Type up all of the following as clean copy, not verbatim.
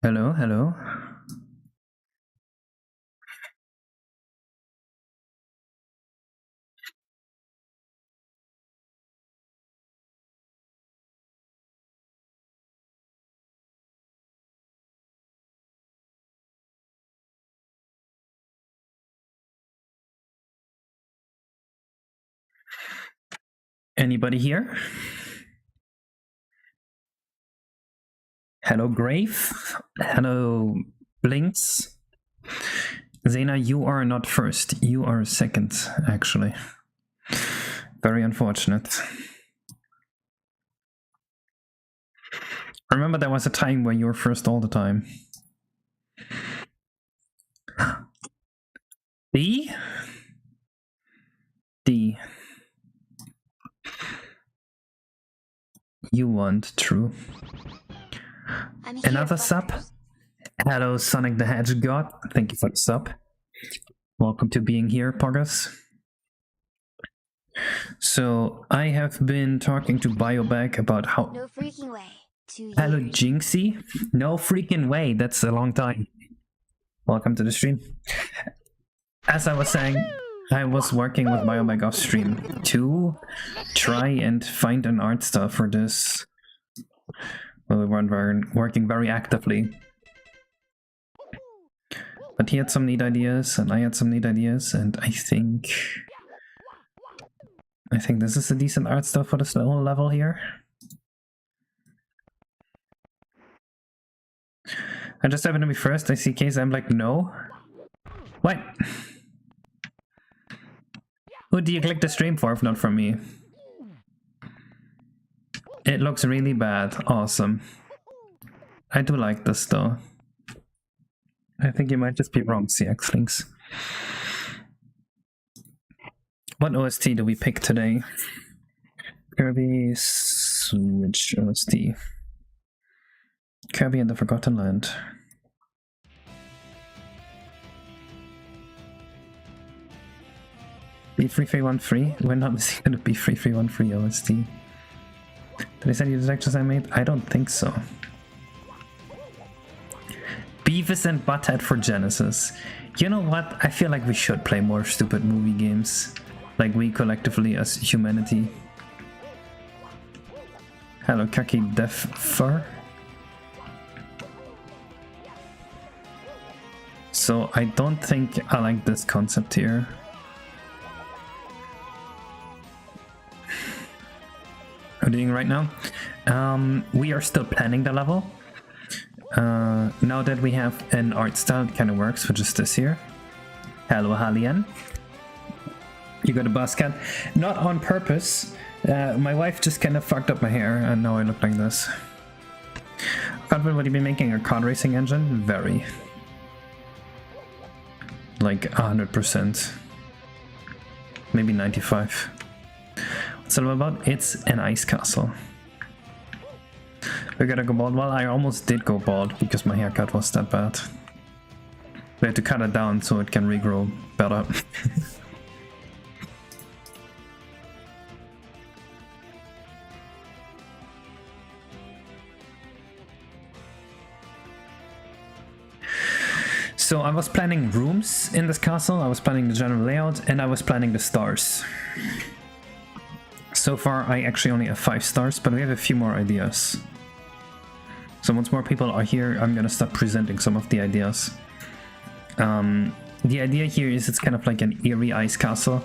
Hello, hello. Anybody here? Hello, Grave. Hello, Blinks. Zena, you are not first. You are second, actually. Very unfortunate. Remember, there was a time where you were first all the time. D? D. You want true. Another sub? Hello, Sonic the Hedgehog. Thank you for the sub. Welcome to being here, Poggers. So, I have been talking to Biobag about how... No freaking way. Hello, Jinxie. No freaking way. That's a long time. Welcome to the stream. As I was saying, I was working with Biobag off stream to try and find an art style for this. Well, we weren't working very actively. But he had some neat ideas, and I had some neat ideas, and I think this is a decent art style for this whole level here. I just happen to be first. I see Case. I'm like, no. What? Who do you click the stream for if not for me? It looks really bad. Awesome. I do like this though. I think you might just be wrong, CX Links. What OST do we pick today? Kirby Switch OST. Kirby and the Forgotten Land. B3313? We're not missing gonna be 3313 OST. Did I send you the lectures I made? I don't think so. Beavis and Butthead for Genesis. You know what? I feel like we should play more stupid movie games. Like we collectively as humanity. Hello, Kaki Def Fur. So I don't think I like this concept here. What are we doing right now? We are still planning the level. Now that we have an art style that kind of works, which is this here. Hello, Halian. You got a buzz cut. Not on purpose. My wife just kind of fucked up my hair and now I look like this. Confident would you be making a kart racing engine? Very. Like 100%. Maybe 95. What's it all about? It's an ice castle. We're gonna go bald. Well, I almost did go bald because my haircut was that bad. We had to cut it down so it can regrow better. So I was planning rooms in this castle, I was planning the general layout, and I was planning the stars. So far I actually only have 5 stars, but we have a few more ideas. So once more people are here, I'm gonna start presenting some of the ideas. The idea here is it's kind of like an eerie ice castle.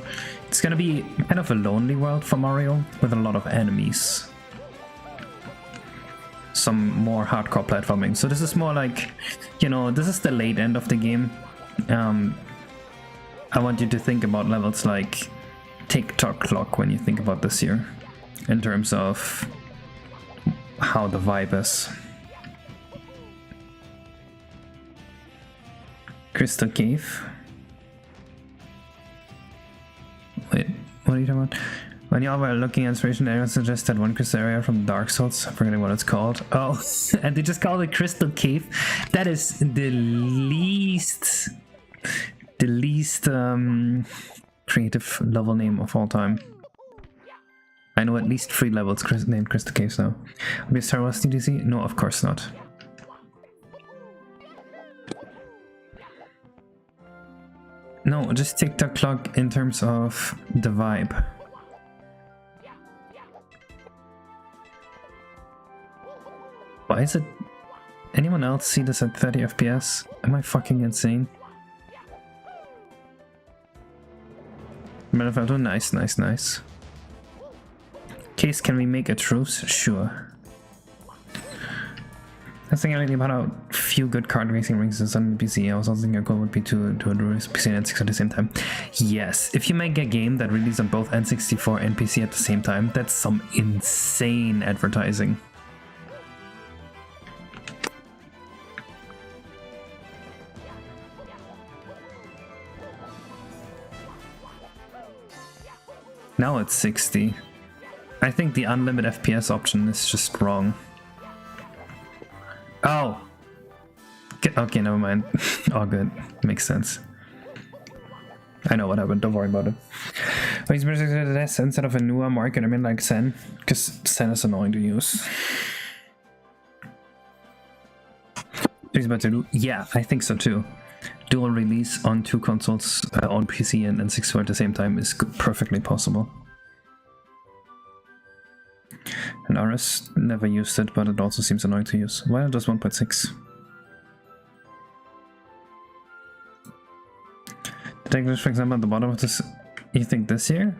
It's gonna be kind of a lonely world for Mario, with a lot of enemies. Some more hardcore platforming. So this is more like, you know, this is the late end of the game. I want you to think about levels like Tick-Tock Clock when you think about this here, in terms of how the vibe is. Crystal Cave. Wait, what are you talking about? When y'all were looking at inspiration, everyone suggested one crystal area from Dark Souls. I'm forgetting what it's called. Oh, and they just call it Crystal Cave. That is the least creative level name of all time. I know at least 3 levels named Crystal Caves now. Will be Star Wars TDC? No, of course not. No, just TikTok clock in terms of the vibe. Why is it... Anyone else see this at 30 FPS? Am I fucking insane? Manifesto, nice, nice, nice. Case, can we make a truce? Sure. I was thinking about how few good card racing rings is on the PC. I was also thinking a goal would be to do PC and N64 at the same time. Yes, if you make a game that releases on both N64 and PC at the same time, that's some insane advertising. Now it's 60. I think the unlimited FPS option is just wrong. Oh! Okay, never mind. All good. Makes sense. I know what happened, don't worry about it. But this instead of a newer market, I mean like Zen, because Zen is annoying to use. Yeah, I think so too. Dual release on two consoles, on PC and N64 at the same time is perfectly possible. And RS never used it, but it also seems annoying to use. Why not just 1.6? Take this, for example, at the bottom of this. You think this here?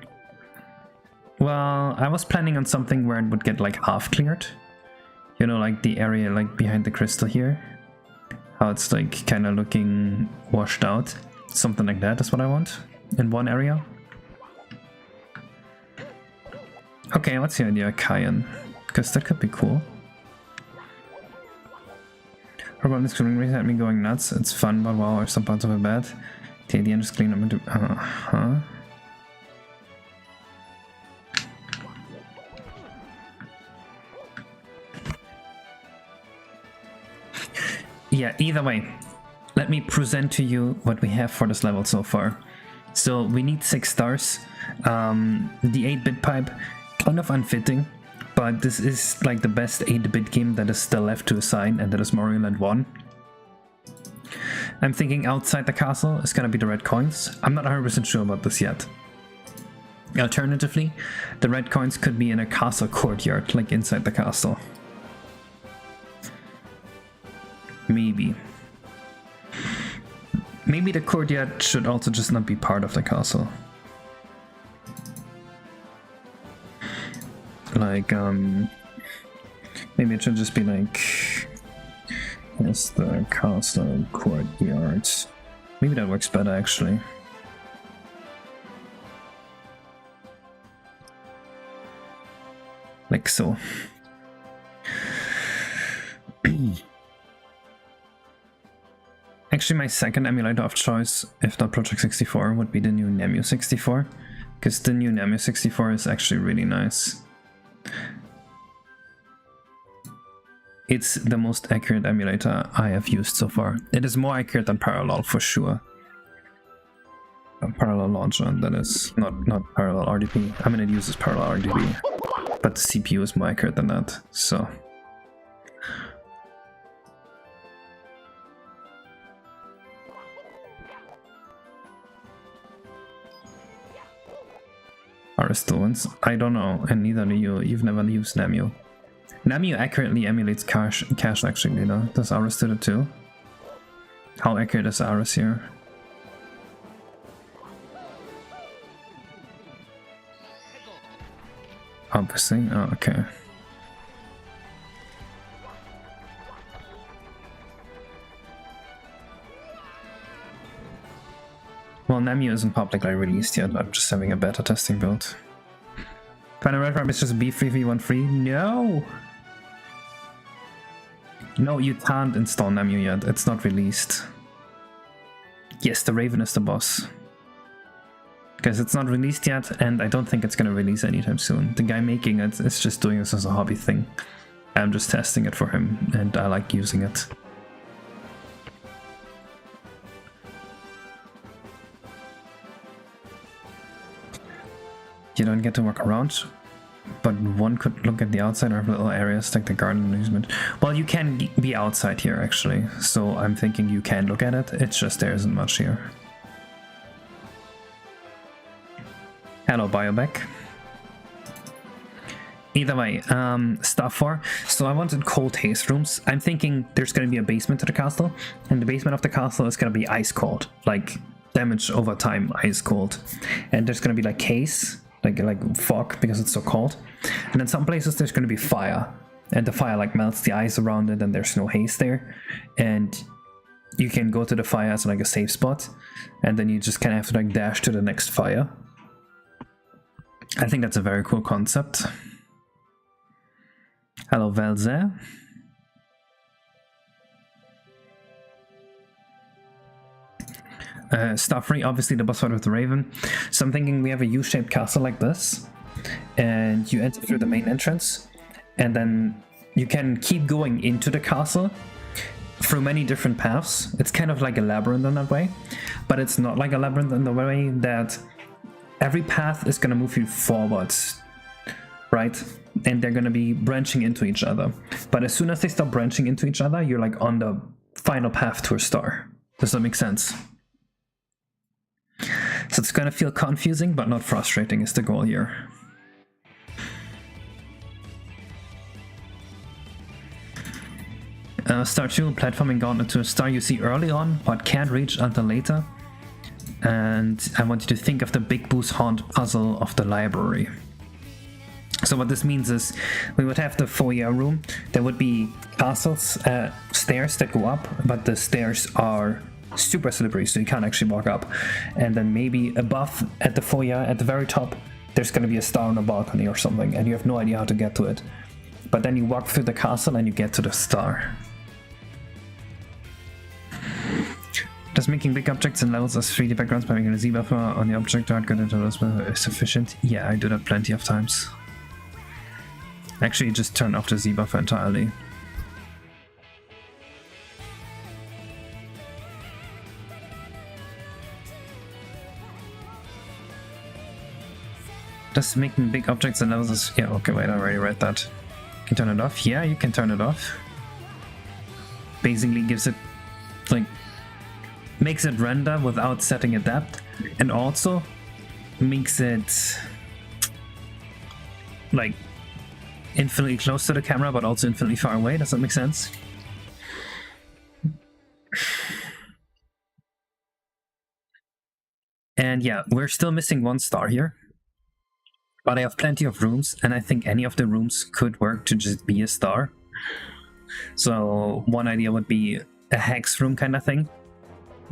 Well, I was planning on something where it would get like half cleared. You know, like the area like behind the crystal here. How it's like kind of looking washed out. Something like that is what I want in one area. Okay, what's the idea, Cayenne? Because that could be cool. About this screen reset me going nuts. It's fun, but wow, are some parts of it bad? The end just clean up into. Yeah, either way, let me present to you what we have for this level so far. So we need 6 stars. The 8-bit pipe, kind of unfitting, but this is like the best 8-bit game that is still left to assign, and that is Mario Land 1. I'm thinking outside the castle is gonna be the red coins. I'm not 100% sure about this yet. Alternatively, the red coins could be in a castle courtyard, like inside the castle. Maybe. Maybe the courtyard should also just not be part of the castle. Like, maybe it should just be like, here's the castle courtyard. Maybe that works better actually. Like so. Actually, my second emulator of choice, if not Project 64, would be the new Nemu 64, because the new Nemu 64 is actually really nice. It's the most accurate emulator I have used so far. It is more accurate than Parallel for sure. Parallel launcher, that is not Parallel RDP. I mean, it uses Parallel RDP, but the CPU is more accurate than that, so. Aristowans? I don't know, and neither do you. You've never used Nemu. Nemu accurately emulates cache actually, though. Does Aris do it too? How accurate is Aris here? Obviously. Oh, okay. Well, Nemu isn't publicly released yet, I'm just having a beta testing build. Final Red Ram is just B3313? No! No, you can't install Nemu yet, it's not released. Yes, the Raven is the boss. Because it's not released yet, and I don't think it's gonna release anytime soon. The guy making it is just doing this as a hobby thing. I'm just testing it for him, and I like using it. You don't get to walk around, but one could look at the outside or little areas like the garden amusement. Well, you can be outside here actually, so I'm thinking you can look at it, it's just there isn't much here. Hello, Biobec. Either way, stuff for. So I wanted cold haste rooms. I'm thinking there's going to be a basement to the castle, and the basement of the castle is going to be ice cold, like damage over time, ice cold. And there's going to be like haze, like fog because it's so cold. And in some places there's going to be fire, and the fire like melts the ice around it, and there's no haze there. And you can go to the fire as like a safe spot, and then you just kind of have to like dash to the next fire. I think that's a very cool concept. Hello, Velze. Starfree, obviously the boss fight with the Raven. So I'm thinking we have a U-shaped castle like this, and you enter through the main entrance, and then you can keep going into the castle through many different paths. It's kind of like a labyrinth in that way, but it's not like a labyrinth in the way that every path is going to move you forwards, right? And they're going to be branching into each other. But as soon as they stop branching into each other, you're like on the final path to a star. Does that make sense? So it's going to feel confusing, but not frustrating is the goal here. Star 2, platforming gauntlet to a star you see early on, but can't reach until later. And I want you to think of the Big Boo's Haunt puzzle of the library. So what this means is we would have the foyer room. There would be castles, stairs that go up, but the stairs are super slippery, so you can't actually walk up. And then maybe above at the foyer, at the very top, there's going to be a star on a balcony or something, and you have no idea how to get to it. But then you walk through the castle and you get to the star. Does making big objects and levels as 3D backgrounds by making a Z buffer on the object art good into those is sufficient? Yeah, I do that plenty of times. Actually, just turn off the Z buffer entirely. Does making big objects and levels is... Yeah, okay, wait, I already read that. Can you turn it off? Yeah, you can turn it off. Basically gives it, like, makes it render without setting a depth, and also makes it like infinitely close to the camera but also infinitely far away. Does that make sense? And yeah, we're still missing one star here, but I have plenty of rooms, and I think any of the rooms could work to just be a star. So one idea would be a hex room kind of thing.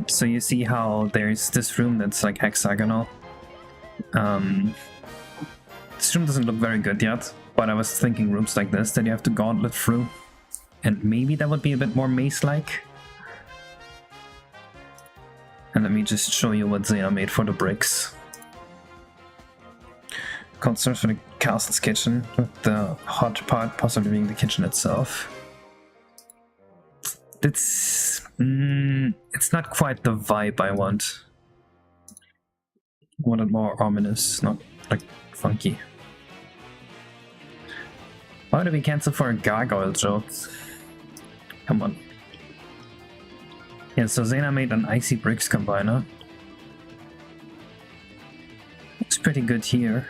So you see how there's this room that's like hexagonal. This room doesn't look very good yet, but I was thinking rooms like this that you have to gauntlet through. And maybe that would be a bit more maze-like. And let me just show you what Zena made for the bricks. Concerns for the castle's kitchen, with the hot part possibly being the kitchen itself. It's not quite the vibe I want. I want it more ominous, not like funky. Why did we cancel for a gargoyle joke? Come on. Yeah, so Zena made an icy bricks combiner. Looks pretty good here.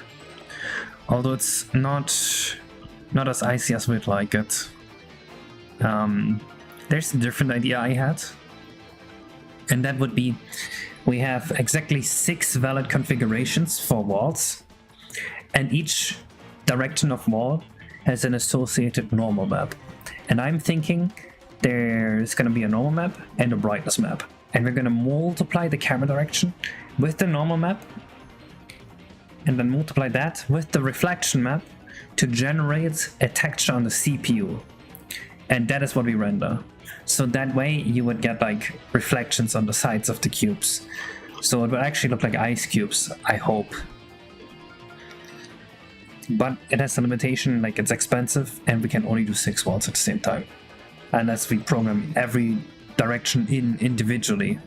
Although it's not as icy as we'd like it. There's a different idea I had. And that would be, we have exactly 6 valid configurations for walls. And each direction of wall has an associated normal map. And I'm thinking there's going to be a normal map and a brightness map. And we're going to multiply the camera direction with the normal map. And then multiply that with the reflection map to generate a texture on the CPU. And that is what we render. So that way you would get like reflections on the sides of the cubes. So it would actually look like ice cubes, I hope. But it has a limitation, like it's expensive and we can only do 6 walls at the same time. Unless we program every direction in individually.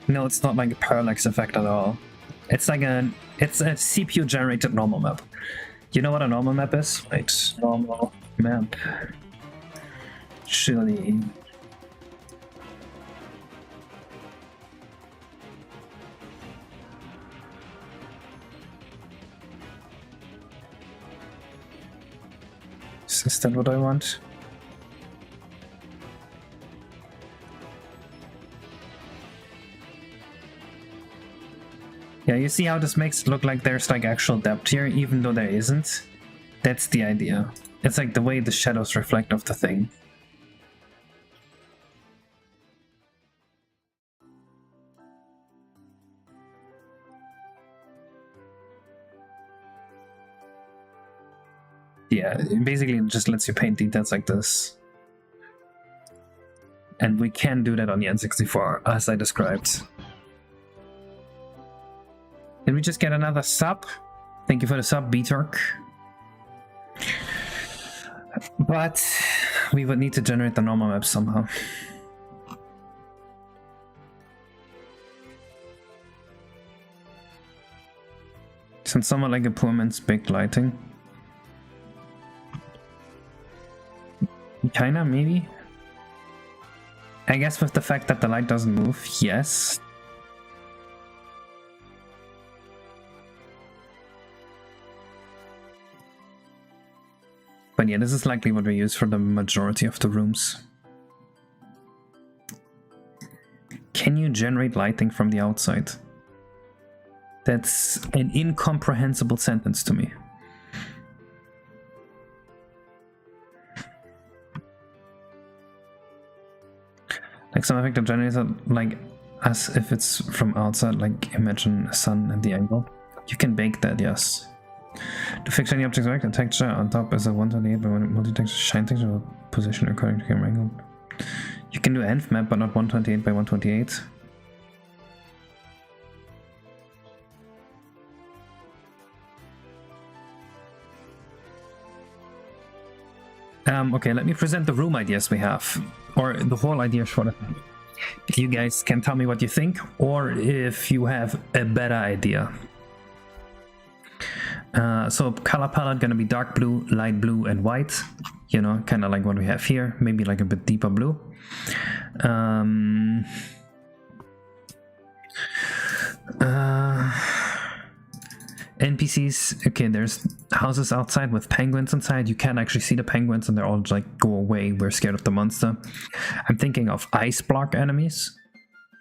No, it's not like a parallax effect at all. It's like it's a CPU generated normal map. You know what a normal map is? Wait, normal map. Chili. Is that what I want? Yeah, you see how this makes it look like there's like actual depth here, even though there isn't? That's the idea. It's like the way the shadows reflect off the thing. Yeah, basically it just lets you paint details like this. And we can do that on the N64, as I described. Did we just get another sub? Thank you for the sub, B-Turk. But we would need to generate the normal map somehow. Since someone like a poor man's big lighting. Kinda, maybe? I guess with the fact that the light doesn't move, yes. But yeah, this is likely what we use for the majority of the rooms. Can you generate lighting from the outside? That's an incomprehensible sentence to me. Like some effect that generates it, like as if it's from outside, like imagine a sun at the angle. You can bake that, yes. To fix any object's vector texture on top is a 128 by multi-texture shine texture will position according to camera angle. You can do env map, but not 128 by 128. Okay, let me present the room ideas we have, or the whole idea for it. If you guys can tell me what you think, or if you have a better idea. So color palette gonna be dark blue, light blue, and white. You know, kind of like what we have here, maybe like a bit deeper blue. NPCs, okay, there's houses outside with penguins inside. You can't actually see the penguins and they're all like, go away, we're scared of the monster. I'm thinking of ice block enemies.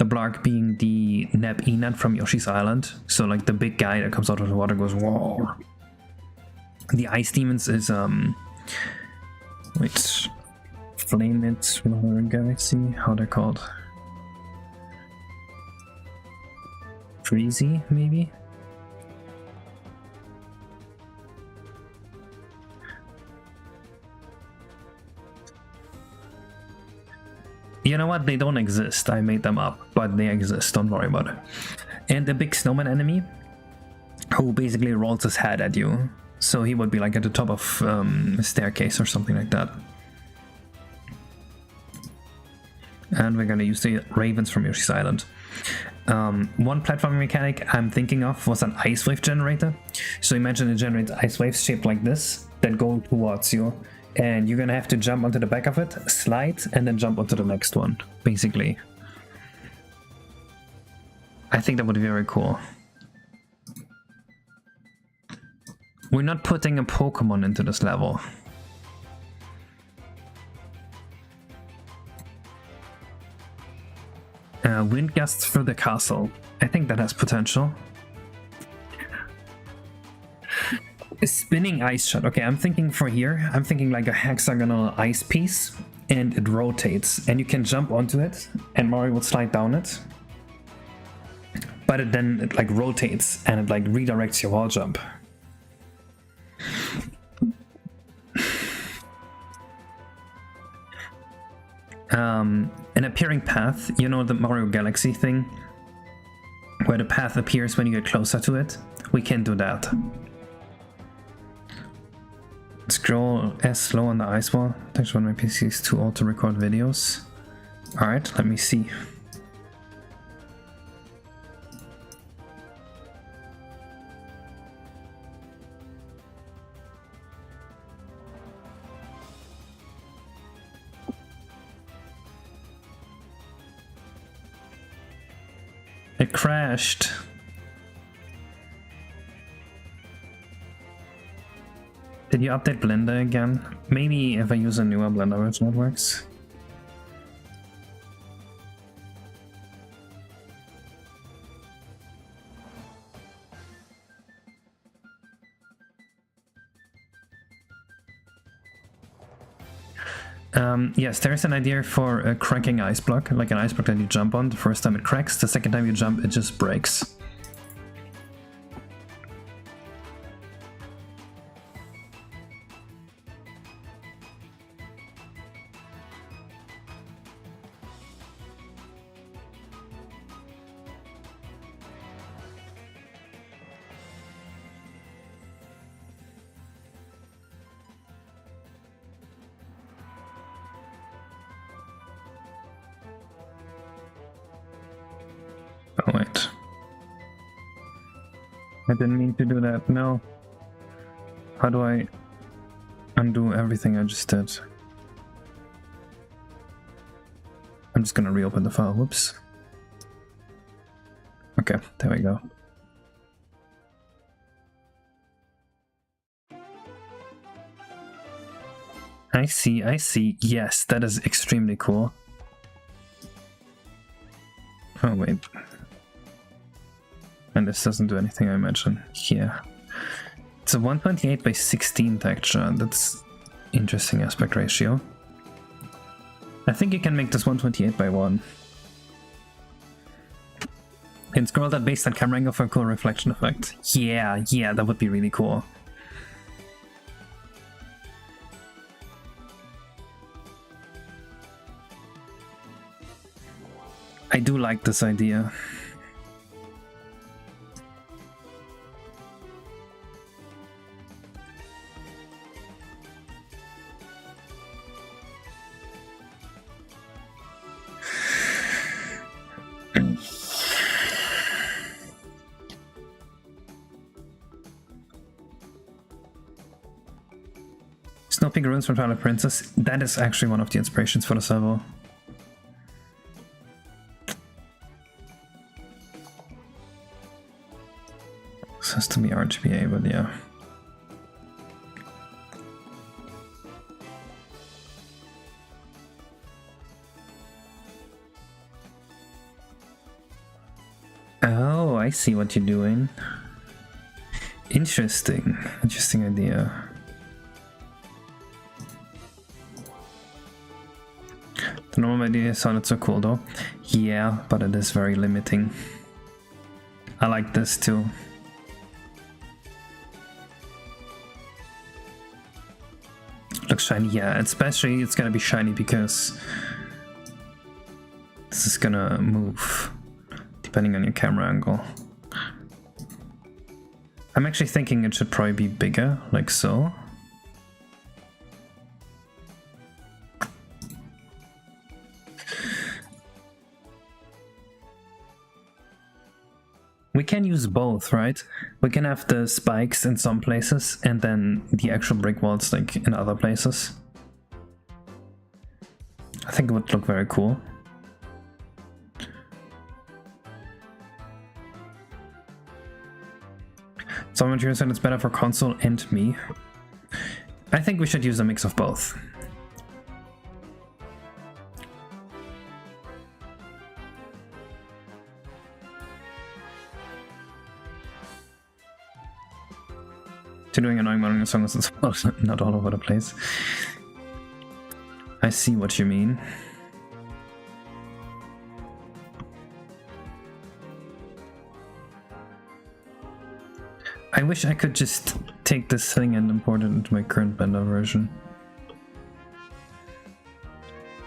The block being the Neb Enad from Yoshi's Island. So like the big guy that comes out of the water goes, whoa. The ice demons is, wait, flame it, galaxy, how they're called? Freezy, maybe? You know what? They don't exist. I made them up, but they exist. Don't worry about it. And the big snowman enemy, who basically rolls his head at you. So he would be like at the top of a staircase or something like that. And we're gonna use the ravens from Yoshi's Island. One platforming mechanic I'm thinking of was an ice wave generator. So imagine it generates ice waves shaped like this that go towards you. And you're gonna have to jump onto the back of it, slide, and then jump onto the next one, basically. I think that would be very cool. We're not putting a Pokemon into this level. Wind gusts through the castle. I think that has potential. A spinning ice shot. Okay, I'm thinking for here, I'm thinking like a hexagonal ice piece, and it rotates, and you can jump onto it, and Mario will slide down it. But then it like rotates, and it like redirects your wall jump. An appearing path, you know the Mario Galaxy thing? Where the path appears when you get closer to it? We can do that. Scroll S slow on the ice wall. Thanks when my PC is too old to record videos. Alright, let me see. It crashed. Did you update Blender again? Maybe if I use a newer Blender version it works. Yes, there's an idea for a cracking ice block, like an ice block that you jump on. The first time it cracks, the second time you jump it just breaks. Oh wait. I didn't mean to do that, no. How do I undo everything I just did? I'm just gonna reopen the file, whoops. Okay, there we go. I see. Yes, that is extremely cool. Oh wait. And this doesn't do anything I mentioned. Yeah. It's a 128 by 16 texture. That's interesting aspect ratio. I think you can make this 128 by 1. And scroll that baseline camera angle for a cool reflection effect. Yeah, that would be really cool. I do like this idea. Snow Peak ruins from Twilight Princess. That is actually one of the inspirations for the servo. This has to be RGBA, but yeah. Oh, I see what you're doing. Interesting idea. The normal idea sounded so cool though. Yeah, but it is very limiting. I like this too. Looks shiny, yeah, especially it's gonna be shiny because this is gonna move depending on your camera angle. I'm actually thinking it should probably be bigger, like so. We can use both, right? We can have the spikes in some places and then the actual brick walls like in other places. I think it would look very cool. Someone said it's better for console and me. I think we should use a mix of both. Doing annoying modeling songs as well, not all over the place. I see what you mean. I wish I could just take this thing and import it into my current Blender version.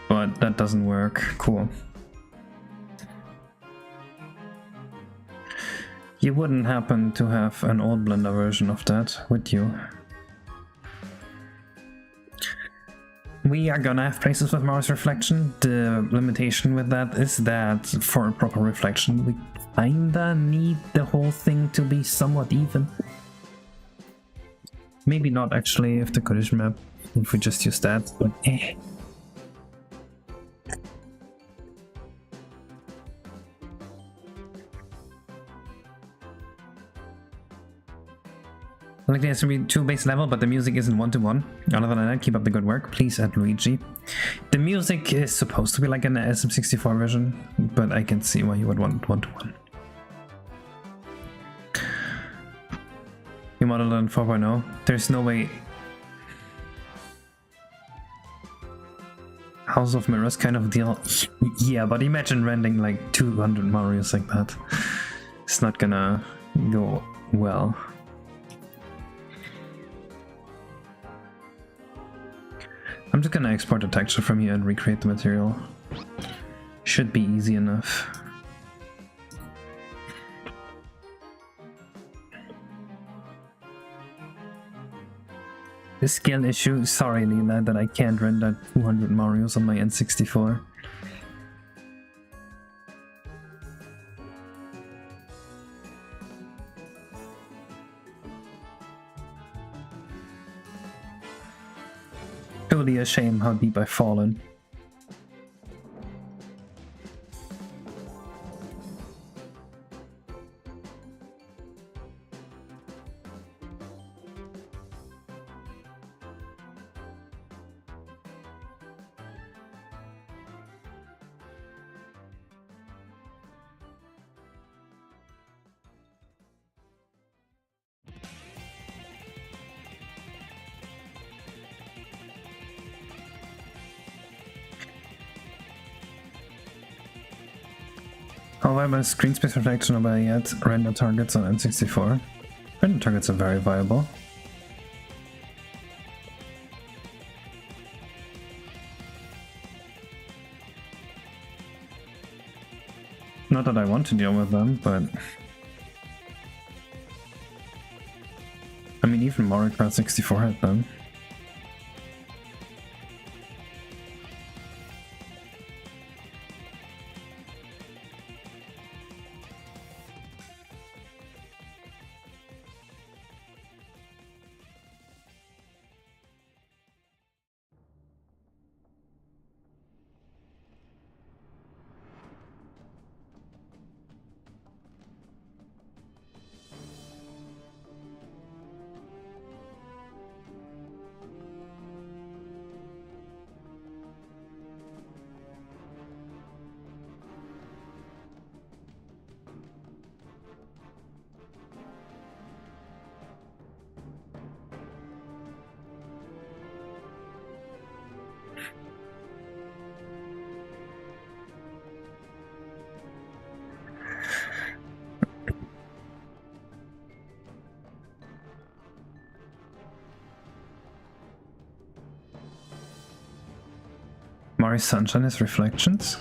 But that doesn't work. Cool. You wouldn't happen to have an old Blender version of that, would you? We are gonna have places with Mars reflection. The limitation with that is that for a proper reflection, we kinda need the whole thing to be somewhat even. Maybe not actually if the collision map, if we just use that, but eh. likely has to be 2 base level, but the music isn't 1-to-1. Other than that, keep up the good work. Please add Luigi. The music is supposed to be like an SM64 version, but I can see why you would want 1-to-1. You modeled in 4.0. There's no way. House of Mirrors kind of deal. Yeah, but imagine rendering like 200 Marios like that. It's not gonna go well. I'm just gonna export the texture from here and recreate the material. Should be easy enough. The scale issue, sorry Leela, that I can't render 200 Marios on my N64. Truly a shame how deep I've fallen. However, screen space reflection over yet render targets on N64. Render targets are very viable. Not that I want to deal with them, but I mean, even Mario Kart 64 had them. Mario Sunshine is reflections.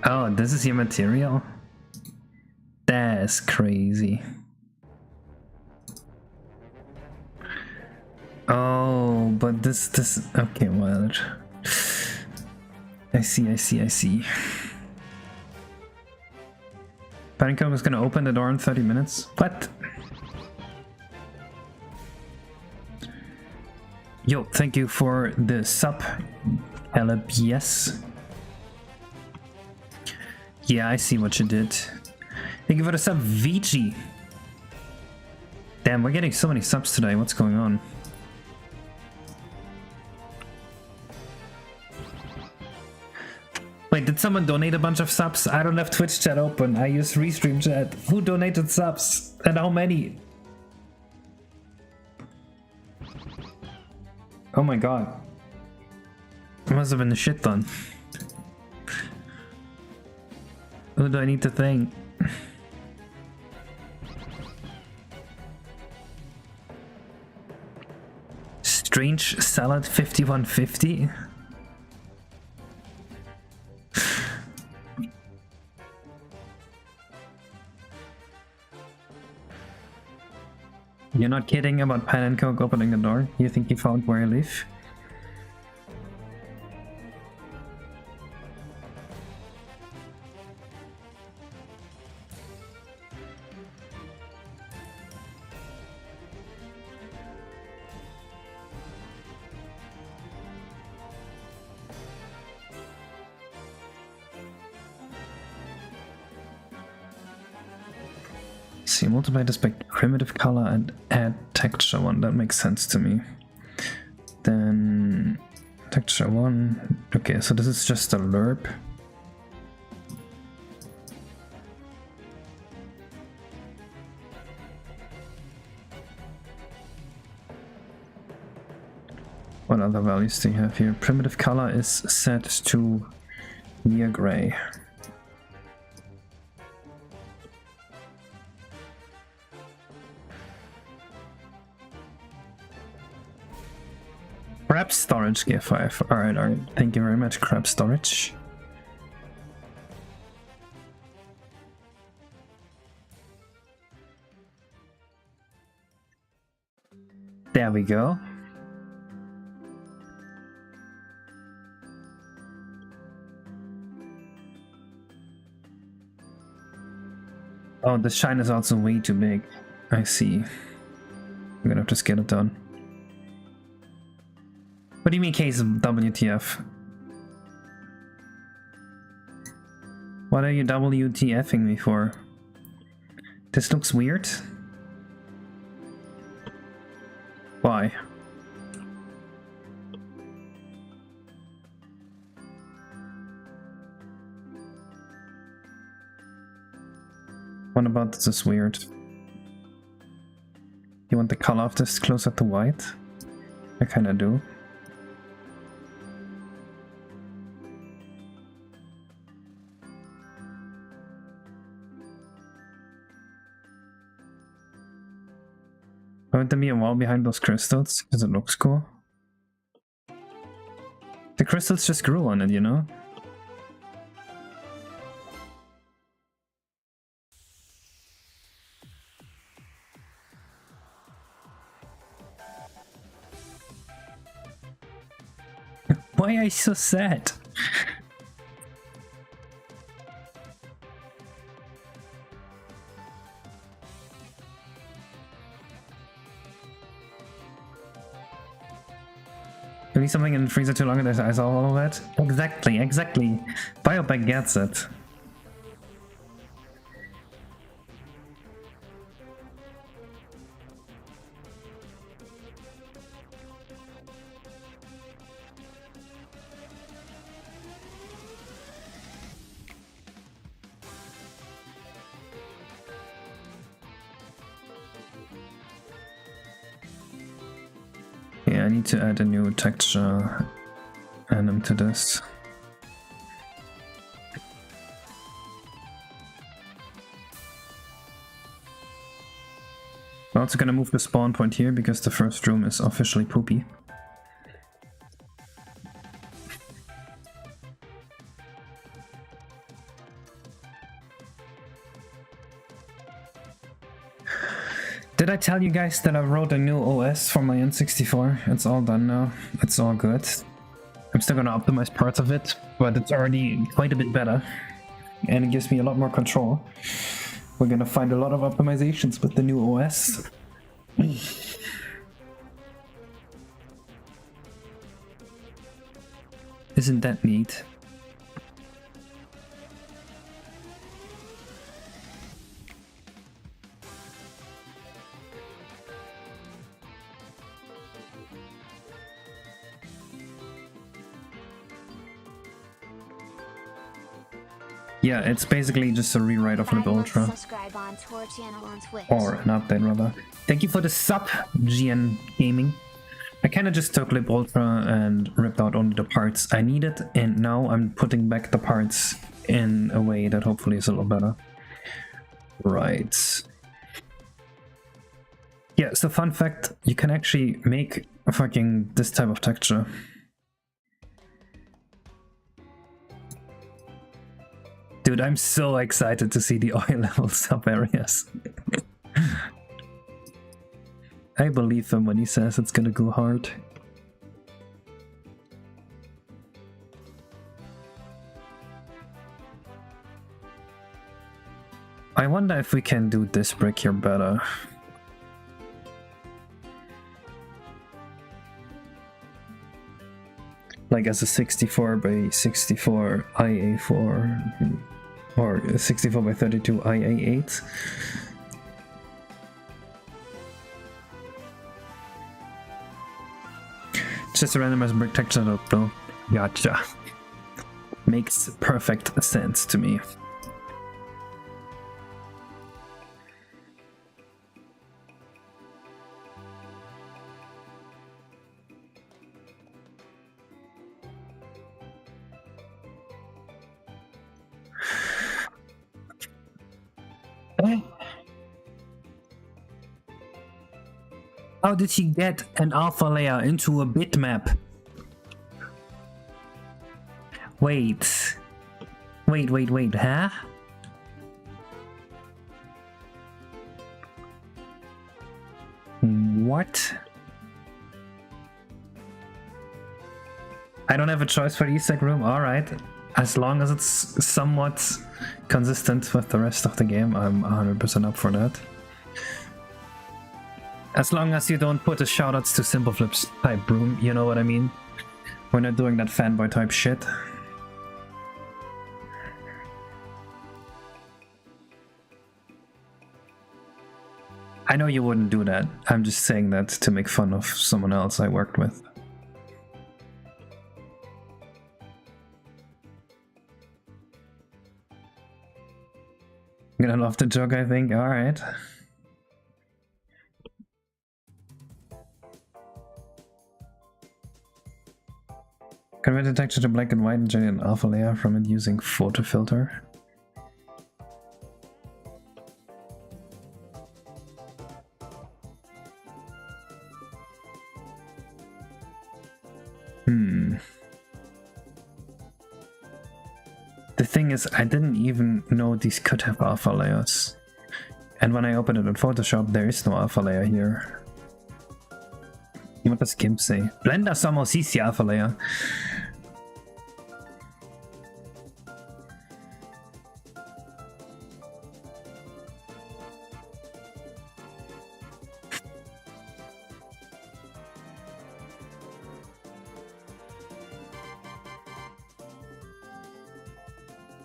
Oh, this is your material? That's crazy. Oh, but this okay, well, I see. Panico was gonna open the door in 30 minutes. What? Yo, thank you for the sub, Caleb. Yes. Yeah, I see what you did. Thank you for the sub, VG. Damn, we're getting so many subs today. What's going on? Wait, did someone donate a bunch of subs? I don't have Twitch chat open. I use Restream chat. Who donated subs? And how many? Oh my god. It must have been a shit ton. Who do I need to thank? Strange Salad 5150? You're not kidding about Pan and Coke opening the door? You think you found where I live? See, multiply this by primitive color and add texture 1. That makes sense to me. Then texture 1. Okay, so this is just a lerp. What other values do you have here? Primitive color is set to near gray. Crab storage gear 5. Alright. Thank you very much, crab storage. There we go. Oh, the shine is also way too big. I see. I'm gonna have to scale it down. What do you mean case of WTF? What are you WTFing me for? This looks weird. Why? What about this is weird? You want the color of this closer to white? I kinda do. Won't there be a wall behind those crystals? Because it looks cool. The crystals just grew on it, you know? Why are you so sad? You leave something in the freezer too long and there's ice all over it? Exactly. Biopack gets it. Yeah, I need to add a new texture anim to this. We're also gonna move the spawn point here because the first room is officially poopy. Did I tell you guys that I wrote a new OS for my N64? It's all done now. It's all good. I'm still gonna optimize parts of it, but it's already quite a bit better. And it gives me a lot more control. We're gonna find a lot of optimizations with the new OS. Isn't that neat? Yeah, it's basically just a rewrite of Lib Ultra. Or an update, rather. Thank you for the sub, GN Gaming. I kinda just took Lib Ultra and ripped out only the parts I needed, and now I'm putting back the parts in a way that hopefully is a little better. Right. Yeah, so fun fact, you can actually make fucking this type of texture. Dude, I'm so excited to see the oil level sub areas. I believe him when he says it's gonna go hard. I wonder if we can do this brick here better. Like as a 64 by 64 IA4 or 64 by 32 IA8. just a randomized brick texture though. Gotcha. Makes perfect sense to me. How did he get an alpha layer into a bitmap? Wait, huh? What? I don't have a choice for the Easter egg room, alright. As long as it's somewhat consistent with the rest of the game, I'm 100% up for that. As long as you don't put a shoutouts to Simple Flips type room, you know what I mean? We're not doing that fanboy type shit. I know you wouldn't do that. I'm just saying that to make fun of someone else I worked with. You're gonna love the joke, I think. Alright. Convert the texture to black and white and generate an alpha layer from it using photo filter. The thing is, I didn't even know these could have alpha layers. And when I open it in Photoshop, there is no alpha layer here. What does GIMP say? Blender somehow sees the alpha layer.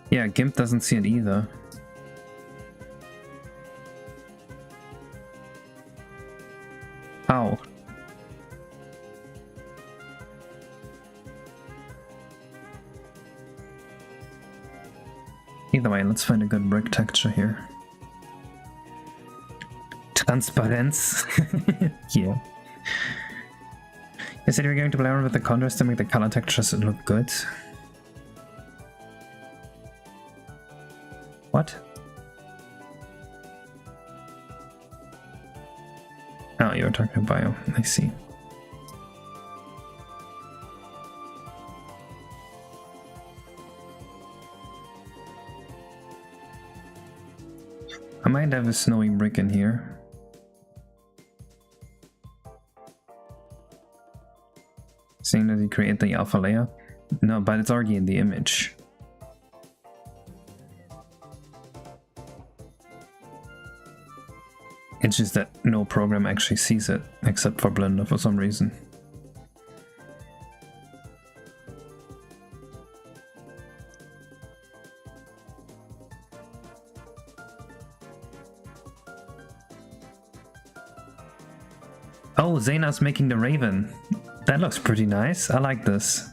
Yeah, GIMP doesn't see it either. How? Either way, let's find a good brick texture here. Transparenz. Yeah. You said you were going to play around with the contrast to make the color textures look good. What? Oh, you were talking about bio. I see. I might have a snowy brick in here. Saying that you create the alpha layer? No, but it's already in the image. It's just that no program actually sees it, except for Blender for some reason. Oh, Zayna's making the Raven. That looks pretty nice. I like this.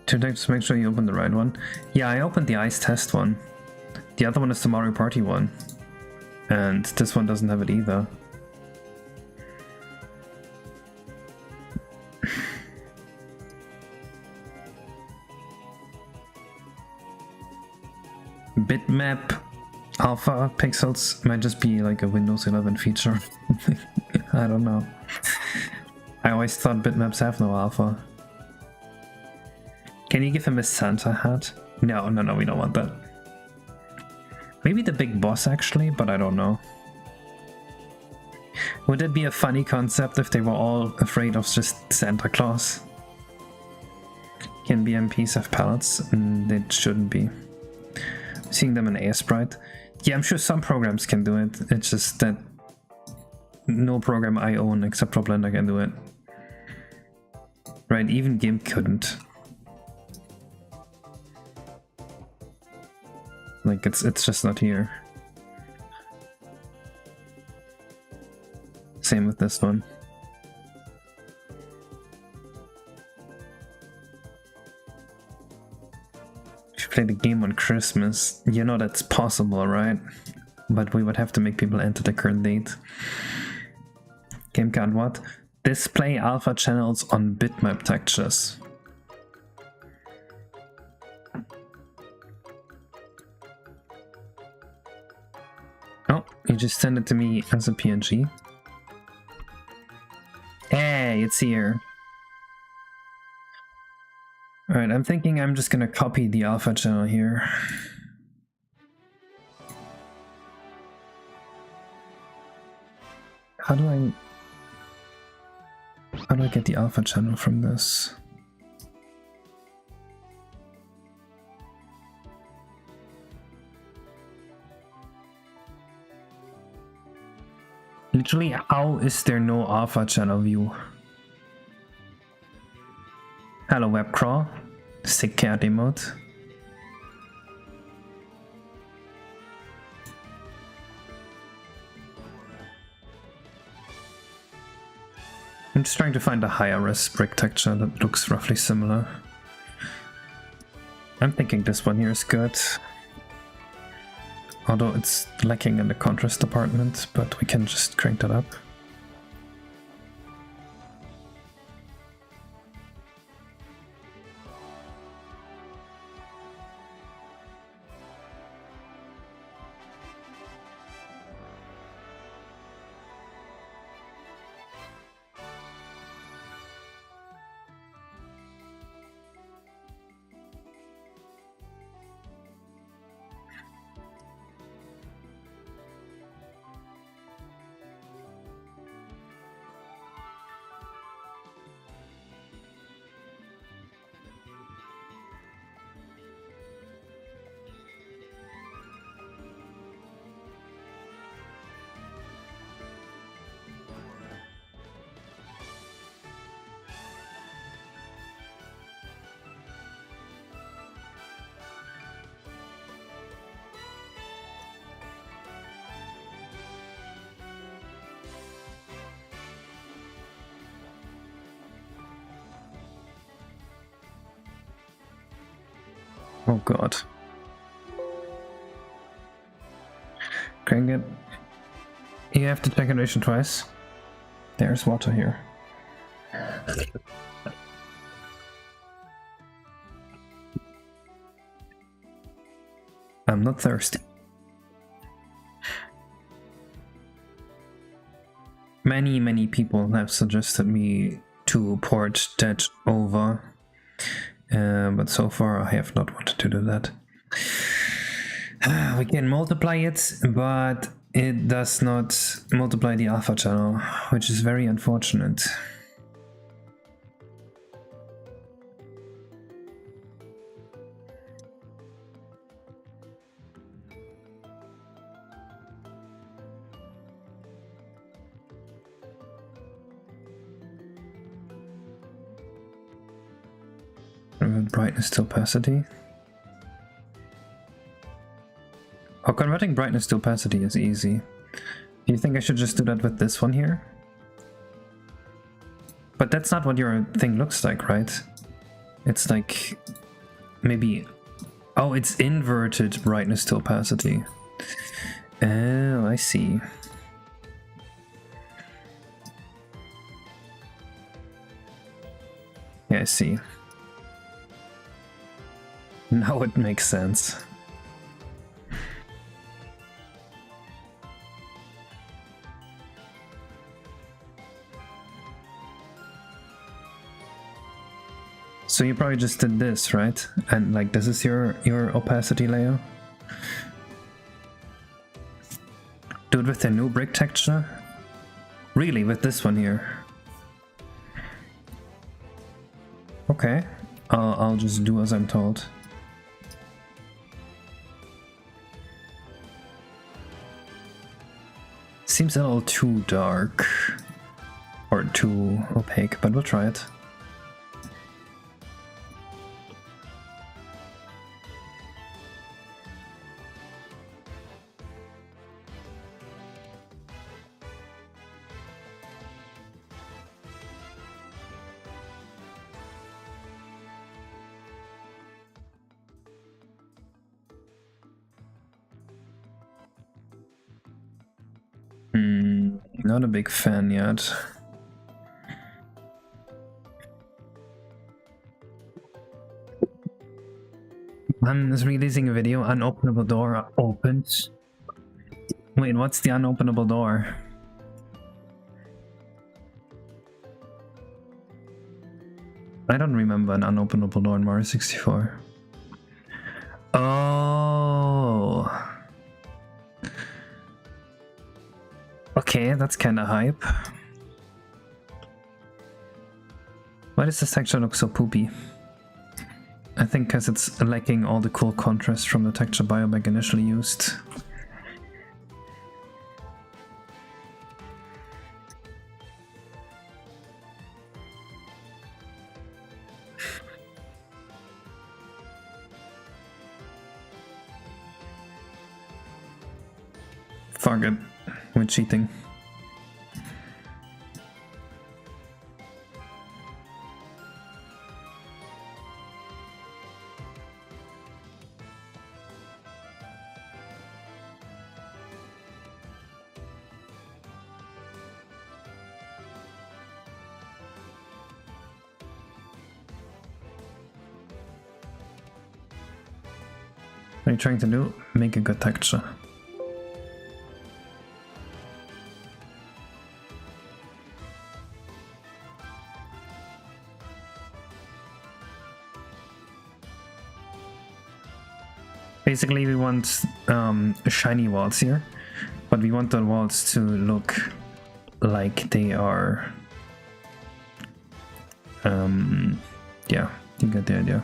Just make sure you open the right one. Yeah, I opened the ice test one. The other one is the Mario Party one. And this one doesn't have it either. Bitmap alpha pixels might just be like a Windows 11 feature. I don't know. I always thought bitmaps have no alpha. Can you give him a Santa hat? No, we don't want that. Maybe the big boss actually, but I don't know. Would it be a funny concept if they were all afraid of just Santa Claus? Can BMPs have palettes? They shouldn't be. Seeing them in ASprite? Yeah, I'm sure some programs can do it. It's just that no program I own except for Blender can do it. Right, even GIMP couldn't. Like, it's just not here. Same with this one. If you play the game on Christmas, you know that's possible, right? But we would have to make people enter the current date. Game card what? Display alpha channels on bitmap textures. Oh, you just sent it to me as a PNG. Hey, it's here. Alright, I'm thinking I'm just gonna copy the alpha channel here. How do I get the alpha channel from this? Literally, how is there no alpha channel view? Hello webcrawl, sick cat emote. I'm just trying to find a higher res brick texture that looks roughly similar. I'm thinking this one here is good. Although it's lacking in the contrast department, but we can just crank that up. Oh god. Crank it. You have to check generation twice. There's water here. I'm not thirsty. Many people have suggested me to port that over. But so far I have not wanted to do that. We can multiply it, but it does not multiply the alpha channel, which is very unfortunate. Brightness to opacity. Oh, converting brightness to opacity is easy. Do you think I should just do that with this one here? But that's not what your thing looks like, right? It's like maybe... Oh, it's inverted brightness to opacity. Oh, I see. Yeah, I see. Now it makes sense. So you probably just did this, right? And like this is your opacity layer? Do it with the new brick texture? Really, with this one here? Okay, I'll just do as I'm told. Seems a little too dark or too opaque, but we'll try it. Not a big fan yet. Man is releasing a video, unopenable door opens. Wait, what's the unopenable door? I don't remember an unopenable door in Mario 64. Oh. Okay, that's kinda hype. Why does this texture look so poopy? I think because it's lacking all the cool contrast from the texture BioBag initially used. Fuck it. We're cheating. What are you trying to do? Make a good texture. Basically, we want shiny walls here, but we want the walls to look like they are. Yeah, you get the idea.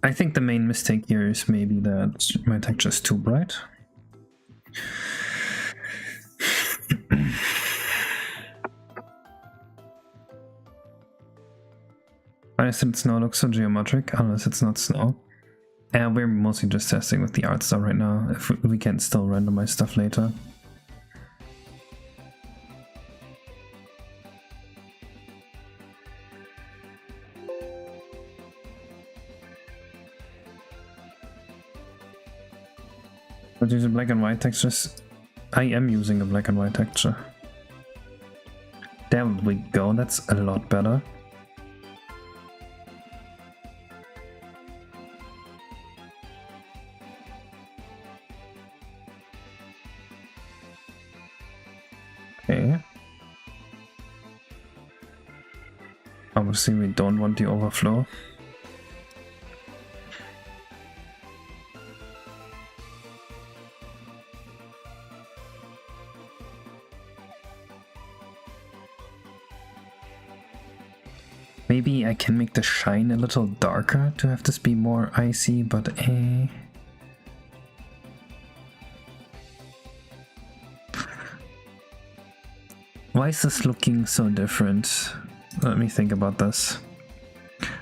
I think the main mistake here is maybe that my texture is too bright. I said snow looks so geometric, unless it's not snow. And we're mostly just testing with the art style right now, if we can still randomize stuff later. But using black and white textures, I am using a black and white texture. There we go, that's a lot better. Okay. Obviously we don't want the overflow. Maybe I can make the shine a little darker to have this be more icy, but why is this looking so different? Let me think about this.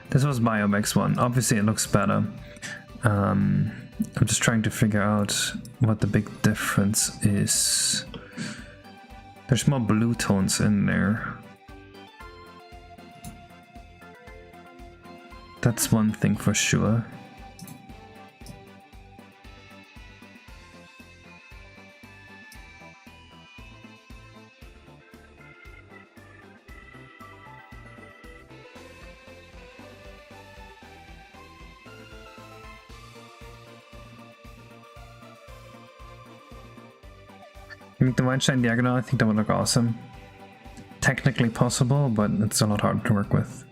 This was BioBag's one. Obviously it looks better. I'm just trying to figure out what the big difference is. There's more blue tones in there. That's one thing for sure. Make the white shine diagonal, I think that would look awesome. Technically possible, but it's a lot harder to work with.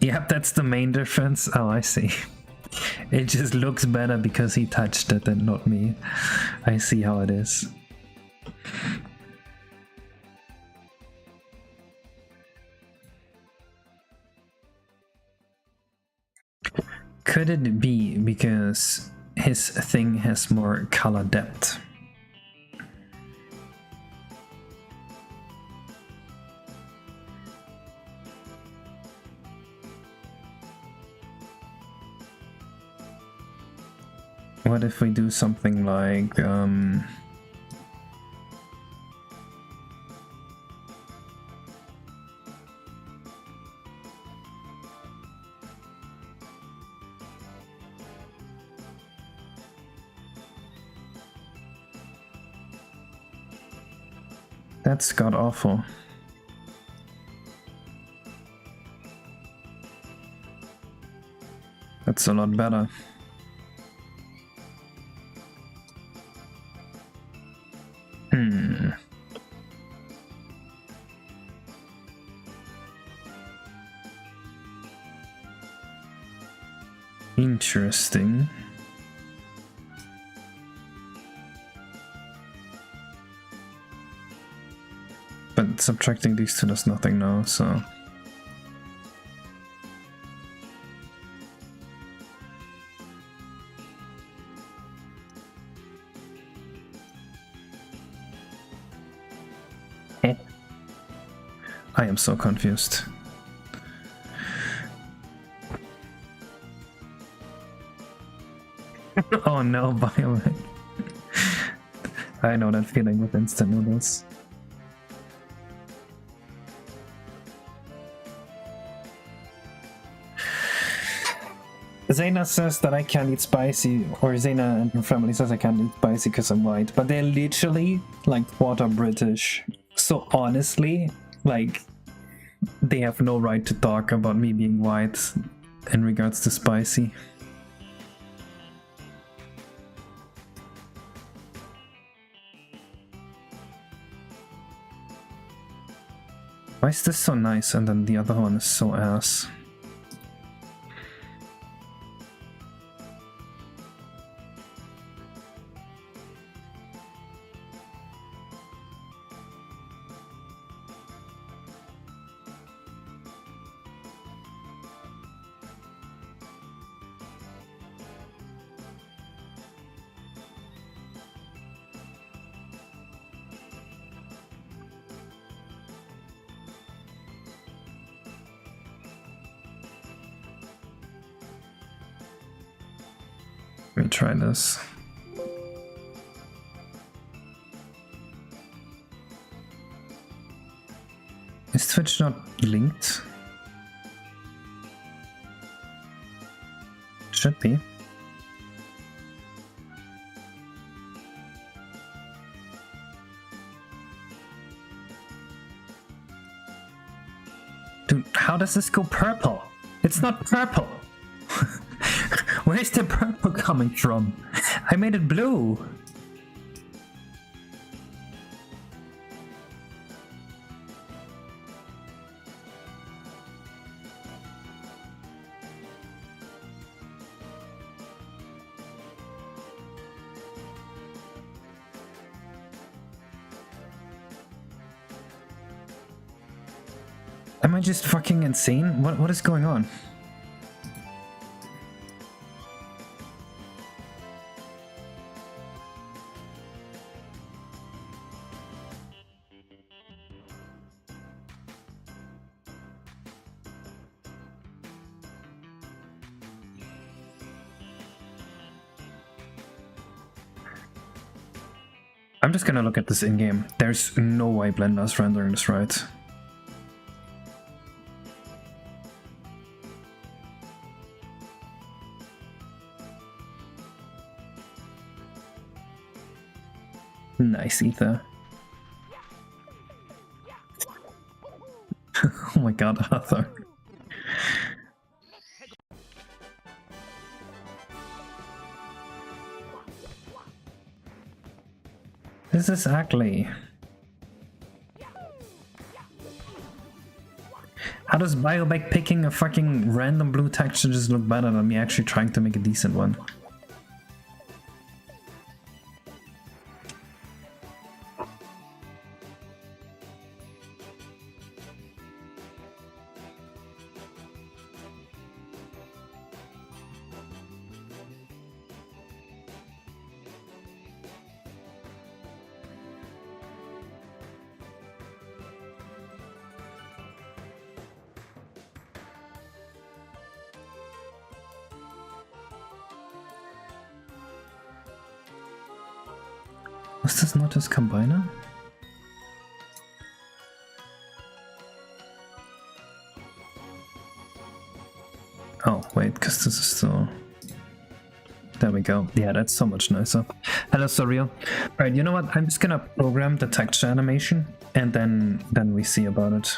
Yep, that's the main difference. Oh, I see. It just looks better because he touched it and not me. I see how it is. Could it be because his thing has more color depth? What if we do something like That's god awful. That's a lot better. Interesting. But subtracting these two does nothing now, so... I am so confused. Oh no, Biomed. I know that feeling with instant noodles. Zaina says that I can't eat spicy, or Zaina and her family says I can't eat spicy because I'm white, but they're literally like quarter British. So honestly, like, they have no right to talk about me being white in regards to spicy. Why is this so nice and then the other one is so ass? Let me try this. Is Twitch not linked? Should be. Dude, how does this go purple? It's not purple! Where's the purple coming from? I made it blue! Am I just fucking insane? What is going on? I'm just gonna look at this in-game. There's no way Blender's rendering this right. Nice, Ether. Oh my god, Arthur. This is ugly. How does Biobag picking a fucking random blue texture just look better than me actually trying to make a decent one? Was this not his combiner? Oh, wait, because this is still... There we go. Yeah, that's so much nicer. Hello, Surreal. Alright, you know what? I'm just gonna program the texture animation and then we see about it.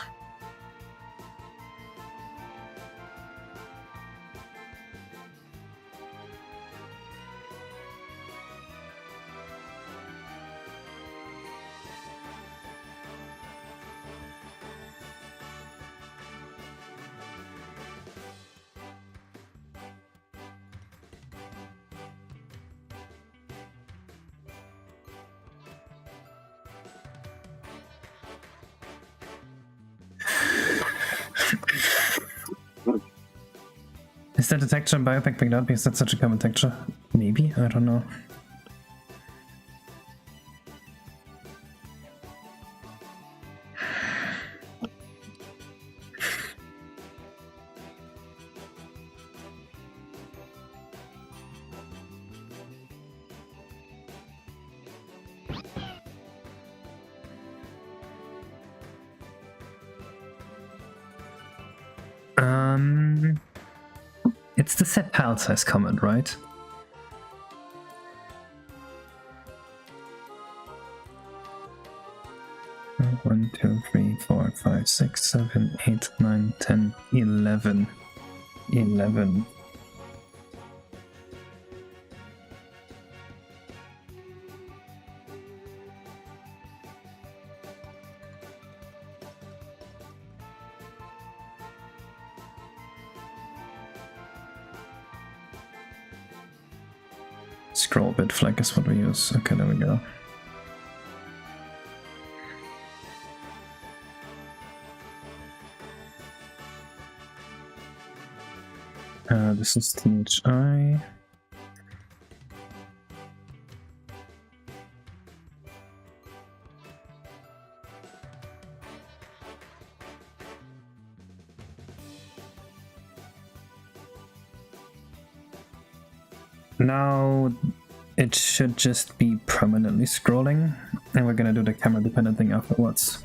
Is that a texture Biopack picked up? Is that such a common texture? Maybe? I don't know. It's the set tile size comment, right? One, 2, 3, 4, 5, 6, 7, 8, 9, 10, 11. 11. Scroll bit flag is what we use. Okay, there we go. This is THI. Now it should just be permanently scrolling, and we're gonna do the camera dependent thing afterwards.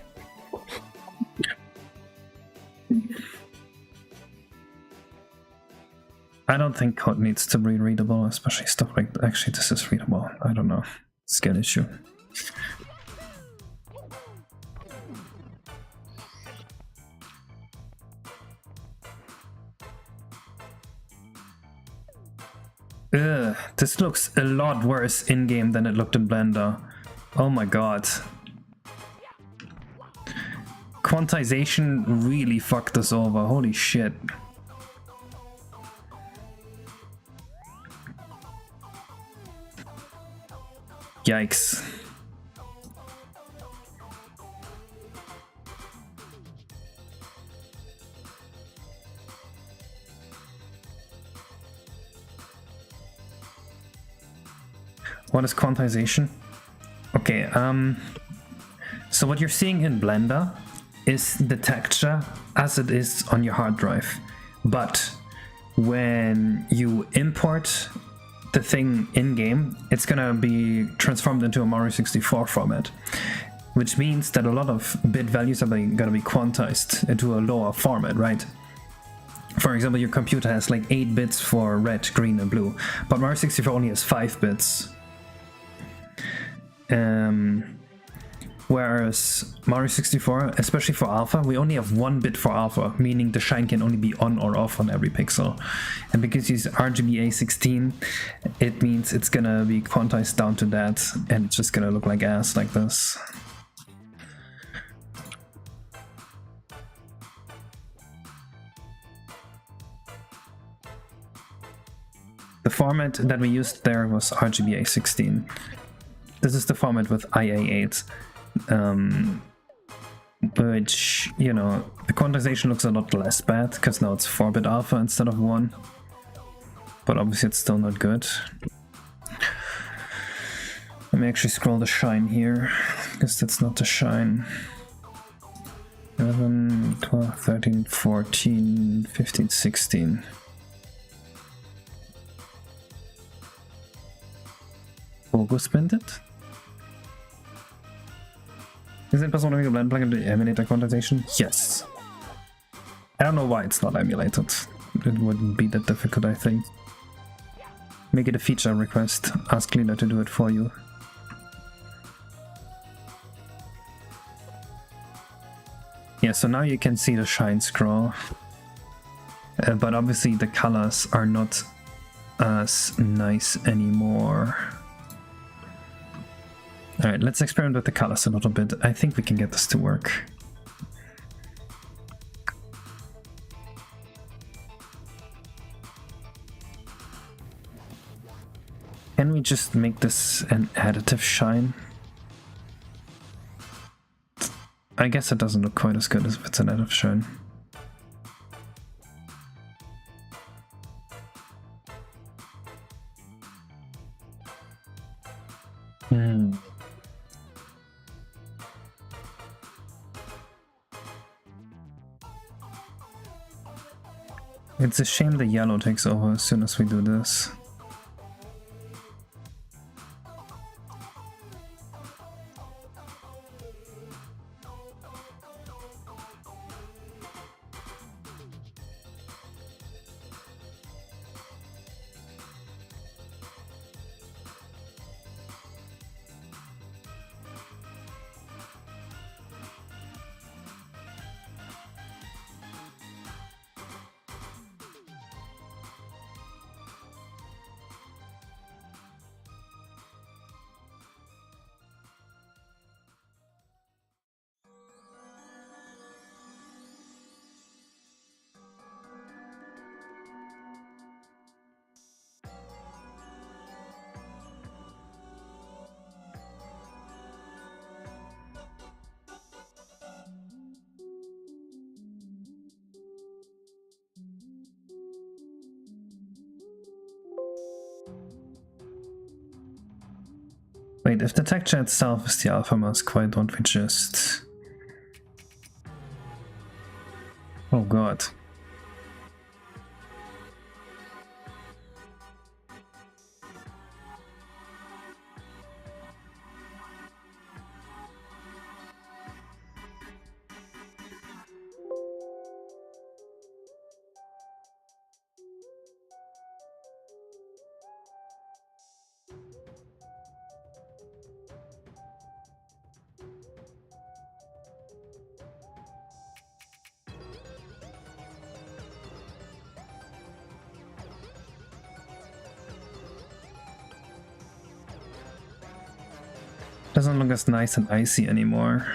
I don't think code needs to be readable, especially stuff like... Actually, this is readable. I don't know. Skill issue. Ugh, this looks a lot worse in-game than it looked in Blender. Oh my god. Quantization really fucked us over. Holy shit. Yikes. What is quantization? Okay, so what you're seeing in Blender is the texture as it is on your hard drive. But when you import the thing in-game, it's gonna be transformed into a Mario 64 format, which means that a lot of bit values are gonna be quantized into a lower format, right? For example, your computer has like 8 bits for red, green, and blue, but Mario 64 only has 5 bits. Whereas Mario 64, especially for alpha, we only have 1 bit for alpha, meaning the shine can only be on or off on every pixel. And because it's RGBA 16, it means it's gonna be quantized down to that, and it's just gonna look like ass like this. The format that we used there was RGBA 16. This is the format with IA8. Which, you know, the quantization looks a lot less bad, because now it's 4-bit alpha instead of 1. But obviously it's still not good. Let me actually scroll the shine here, because that's not the shine. 11, 12, 13, 14, 15, 16. Focus blended? Is it possible to make a blend plugin to emulate the quantization? Yes. I don't know why it's not emulated. It wouldn't be that difficult, I think. Make it a feature request. Ask Lila to do it for you. Yeah, so now you can see the shine scroll. But obviously the colors are not as nice anymore. Alright, let's experiment with the colors a little bit. I think we can get this to work. Can we just make this an additive shine? I guess it doesn't look quite as good as if it's an additive shine. It's a shame the yellow takes over as soon as we do this. Wait, if the texture itself is the alpha mask, why don't we just... Oh god. Doesn't look as nice and icy anymore,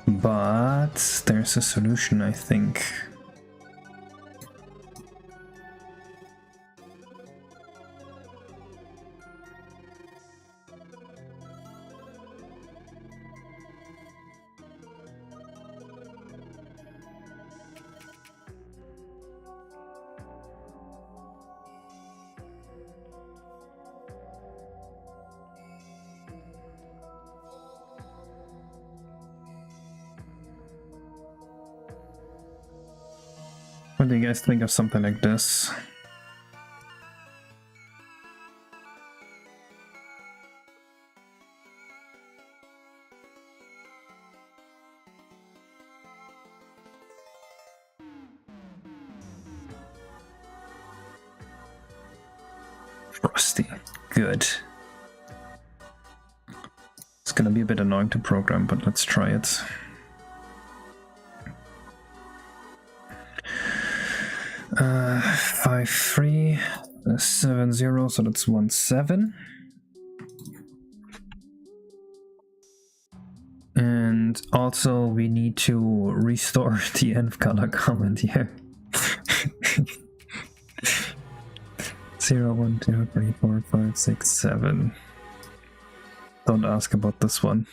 but there's a solution, I think. What do you guys think of something like this? Frosty. Good. It's gonna be a bit annoying to program, but let's try it. Uh, 5-3, 7-0, so that's 1-7. And also we need to restore the nth color comment here. 0, 1, 2, 3, 4, 5, 6, 7. Don't ask about this one.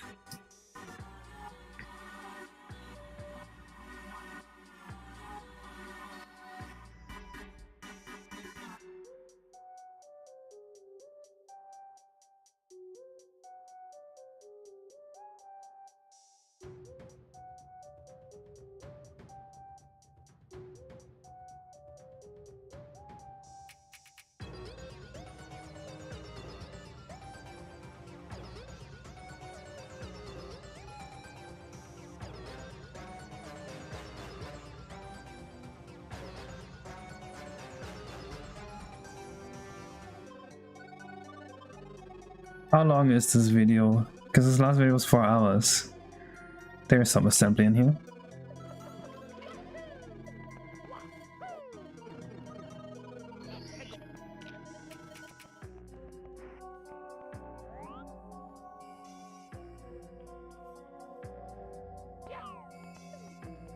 How long is this video? Because this last video was 4 hours. There's some assembly in here.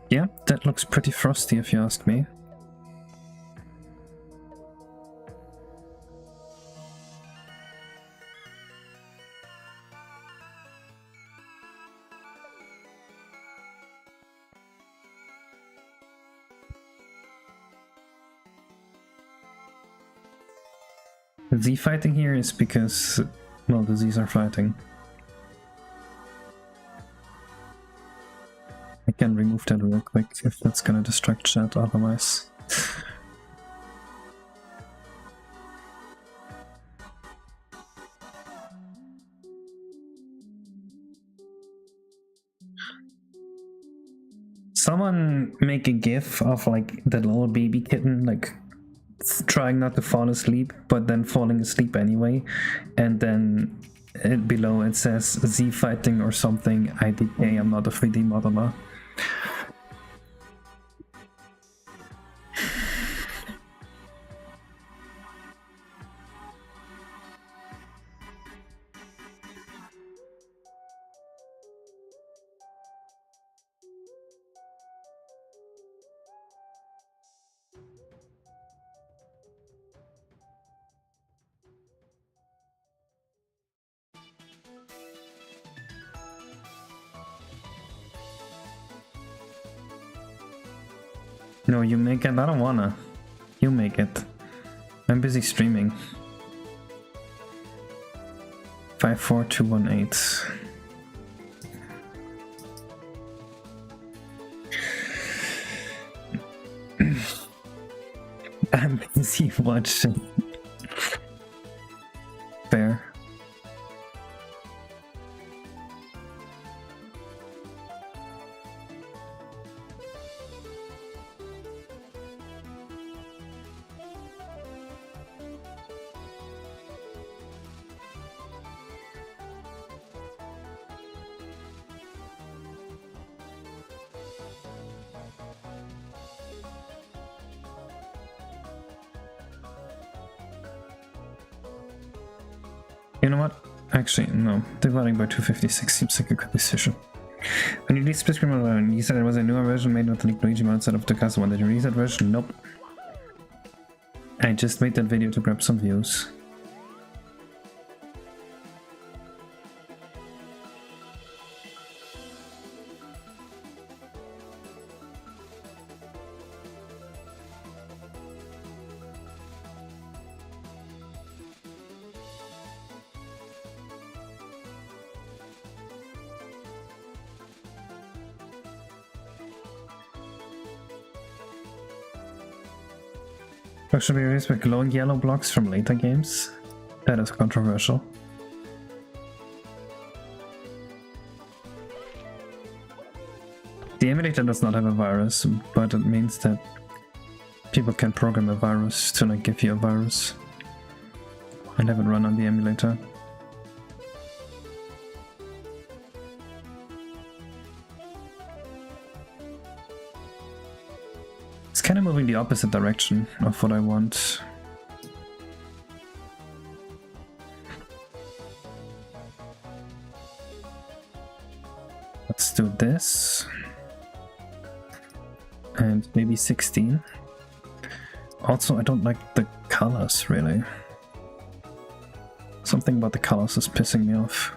Yeah, that looks pretty frosty if you ask me. Z fighting here is because, well, the Z's are fighting. I can remove that real quick if that's gonna distract chat otherwise. Someone make a gif of like the little baby kitten like trying not to fall asleep but then falling asleep anyway, and then below it says Z fighting or something, IDK, I'm not a 3D modeler. No, you make it. I don't wanna. You make it. I'm busy streaming. 54218. I'm busy watching. Fair. You know what? Actually, no. Dividing by 256 seems like a good decision. When you released Split Screen Mode, you said it was a newer version made with the Luigi mode instead of the custom one. Did you release that version? Nope. I just made that video to grab some views. Should be erased with glowing yellow blocks from later games? That is controversial. The emulator does not have a virus, but it means that people can program a virus to like give you a virus and have it run on the emulator. Kind of moving the opposite direction of what I want. Let's do this. And maybe 16. Also, I don't like the colors really. Something about the colors is pissing me off.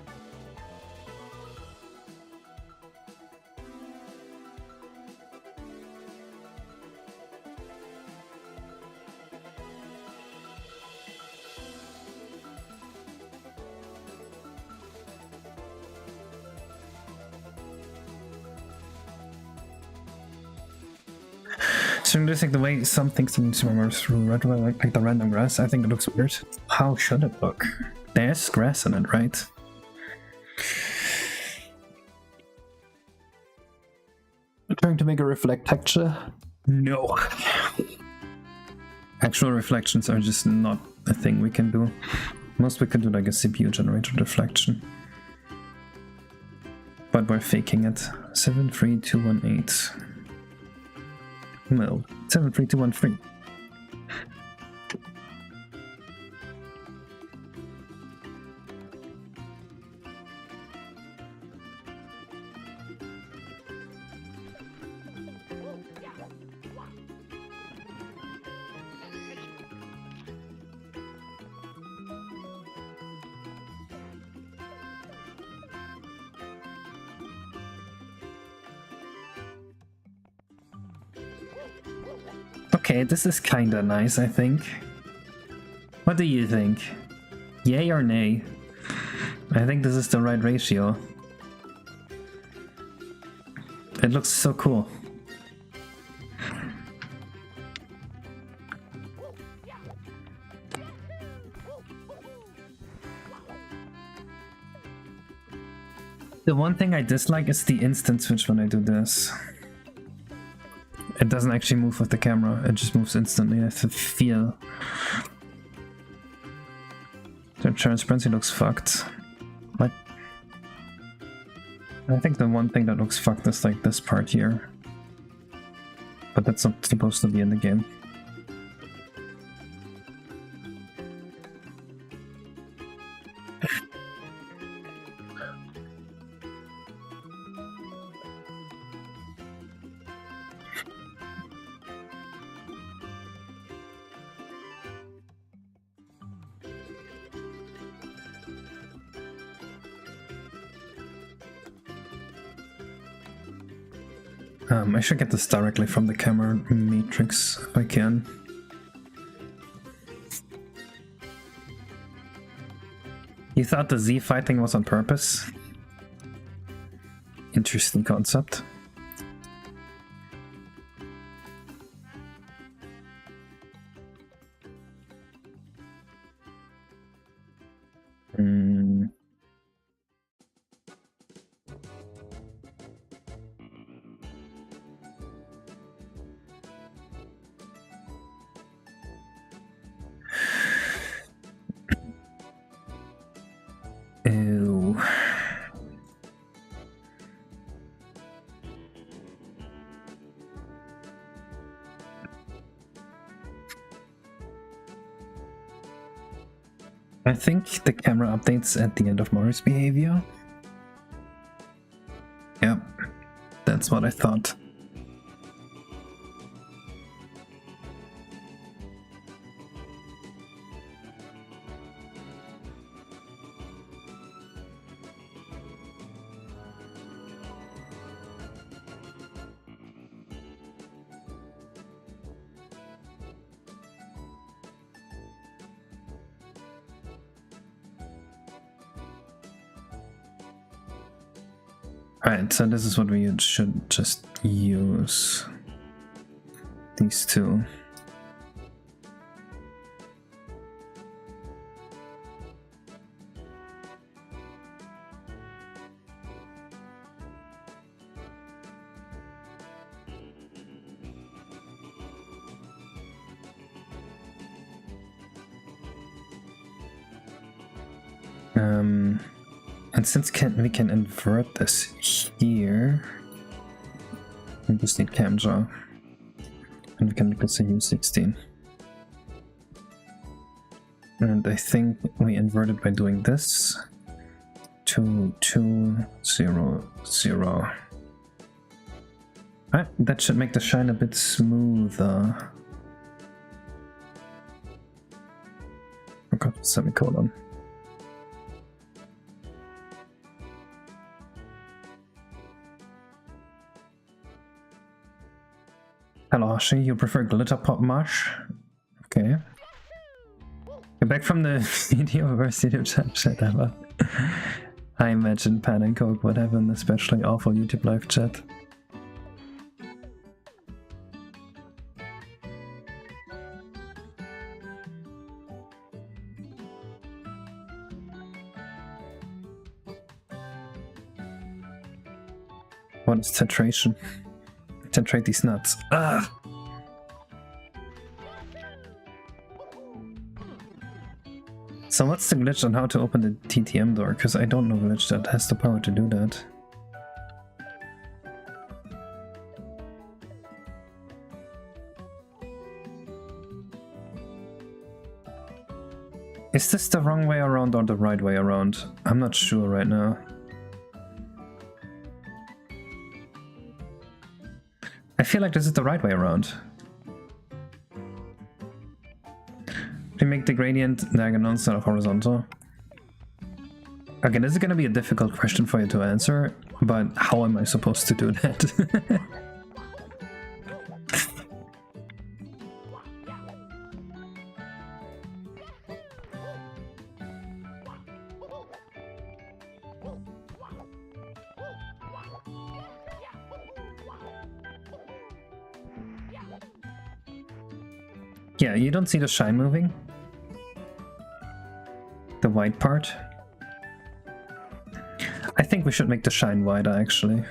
So just like the way some things seem to move through red, like the random grass, I think it looks weird. How should it look? There's grass in it, right? Trying to make a reflect texture? No. Actual reflections are just not a thing we can do. Most we could do like a CPU generated reflection. But we're faking it. 73218. No, 73213. Okay, this is kinda nice, I think. What do you think? Yay or nay? I think this is the right ratio. It looks so cool. The one thing I dislike is the instant switch when I do this. It doesn't actually move with the camera, it just moves instantly. I have to feel. The transparency looks fucked. What? I think the one thing that looks fucked is like this part here. But that's not supposed to be in the game. I should get this directly from the camera matrix if I can. You thought the Z fighting was on purpose? Interesting concept. Ew. I think the camera updates at the end of Morris behavior. Yep, that's what I thought. Alright, so this is what we should just use. These two. And since we can invert this here, we just need cam jaw, and we can make this a U16. And I think we invert it by doing this. 2, 2, 0, 0. Alright, that should make the shine a bit smoother. Okay, semicolon. Hello, Ashi, you prefer glitter pop mush? Okay. You're back from the video, worst YouTube chat ever. I imagine Pan and Coke would have an especially awful YouTube live chat. What is titration? Titrate these nuts. Ah! So what's the glitch on how to open the TTM door? Because I don't know a glitch that has the power to do that. Is this the wrong way around or the right way around? I'm not sure right now. I feel like this is the right way around. We make the gradient diagonal instead of horizontal. Okay, this is gonna be a difficult question for you to answer, but how am I supposed to do that? Yeah, you don't see the shine moving? The white part? I think we should make the shine wider, actually.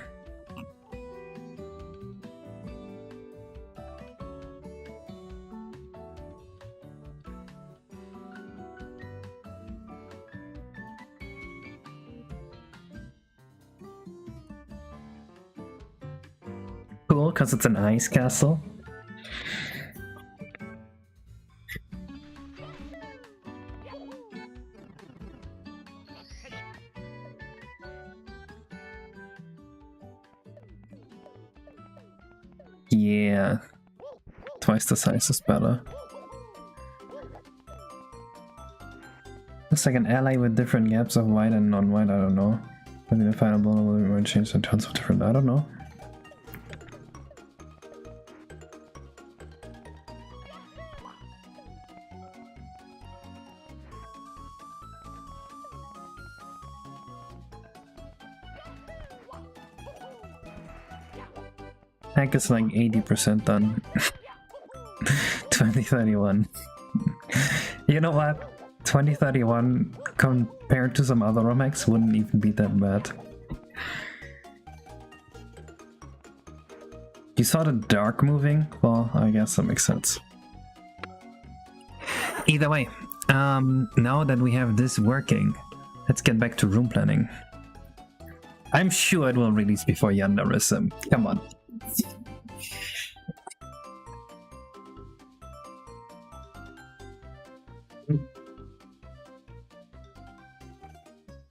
Cool, because it's an ice castle. Yeah, twice the size is better. Looks like an ally with different gaps of white and non-white, I don't know. Maybe the final ball will change in tons of different, I don't know. Hack is like 80% done. 2031. You know what? 2031 compared to some other ROM hacks wouldn't even be that bad. You saw the dark moving? Well, I guess that makes sense. Either way, now that we have this working, let's get back to room planning. I'm sure it will release before Yandarism. Come on.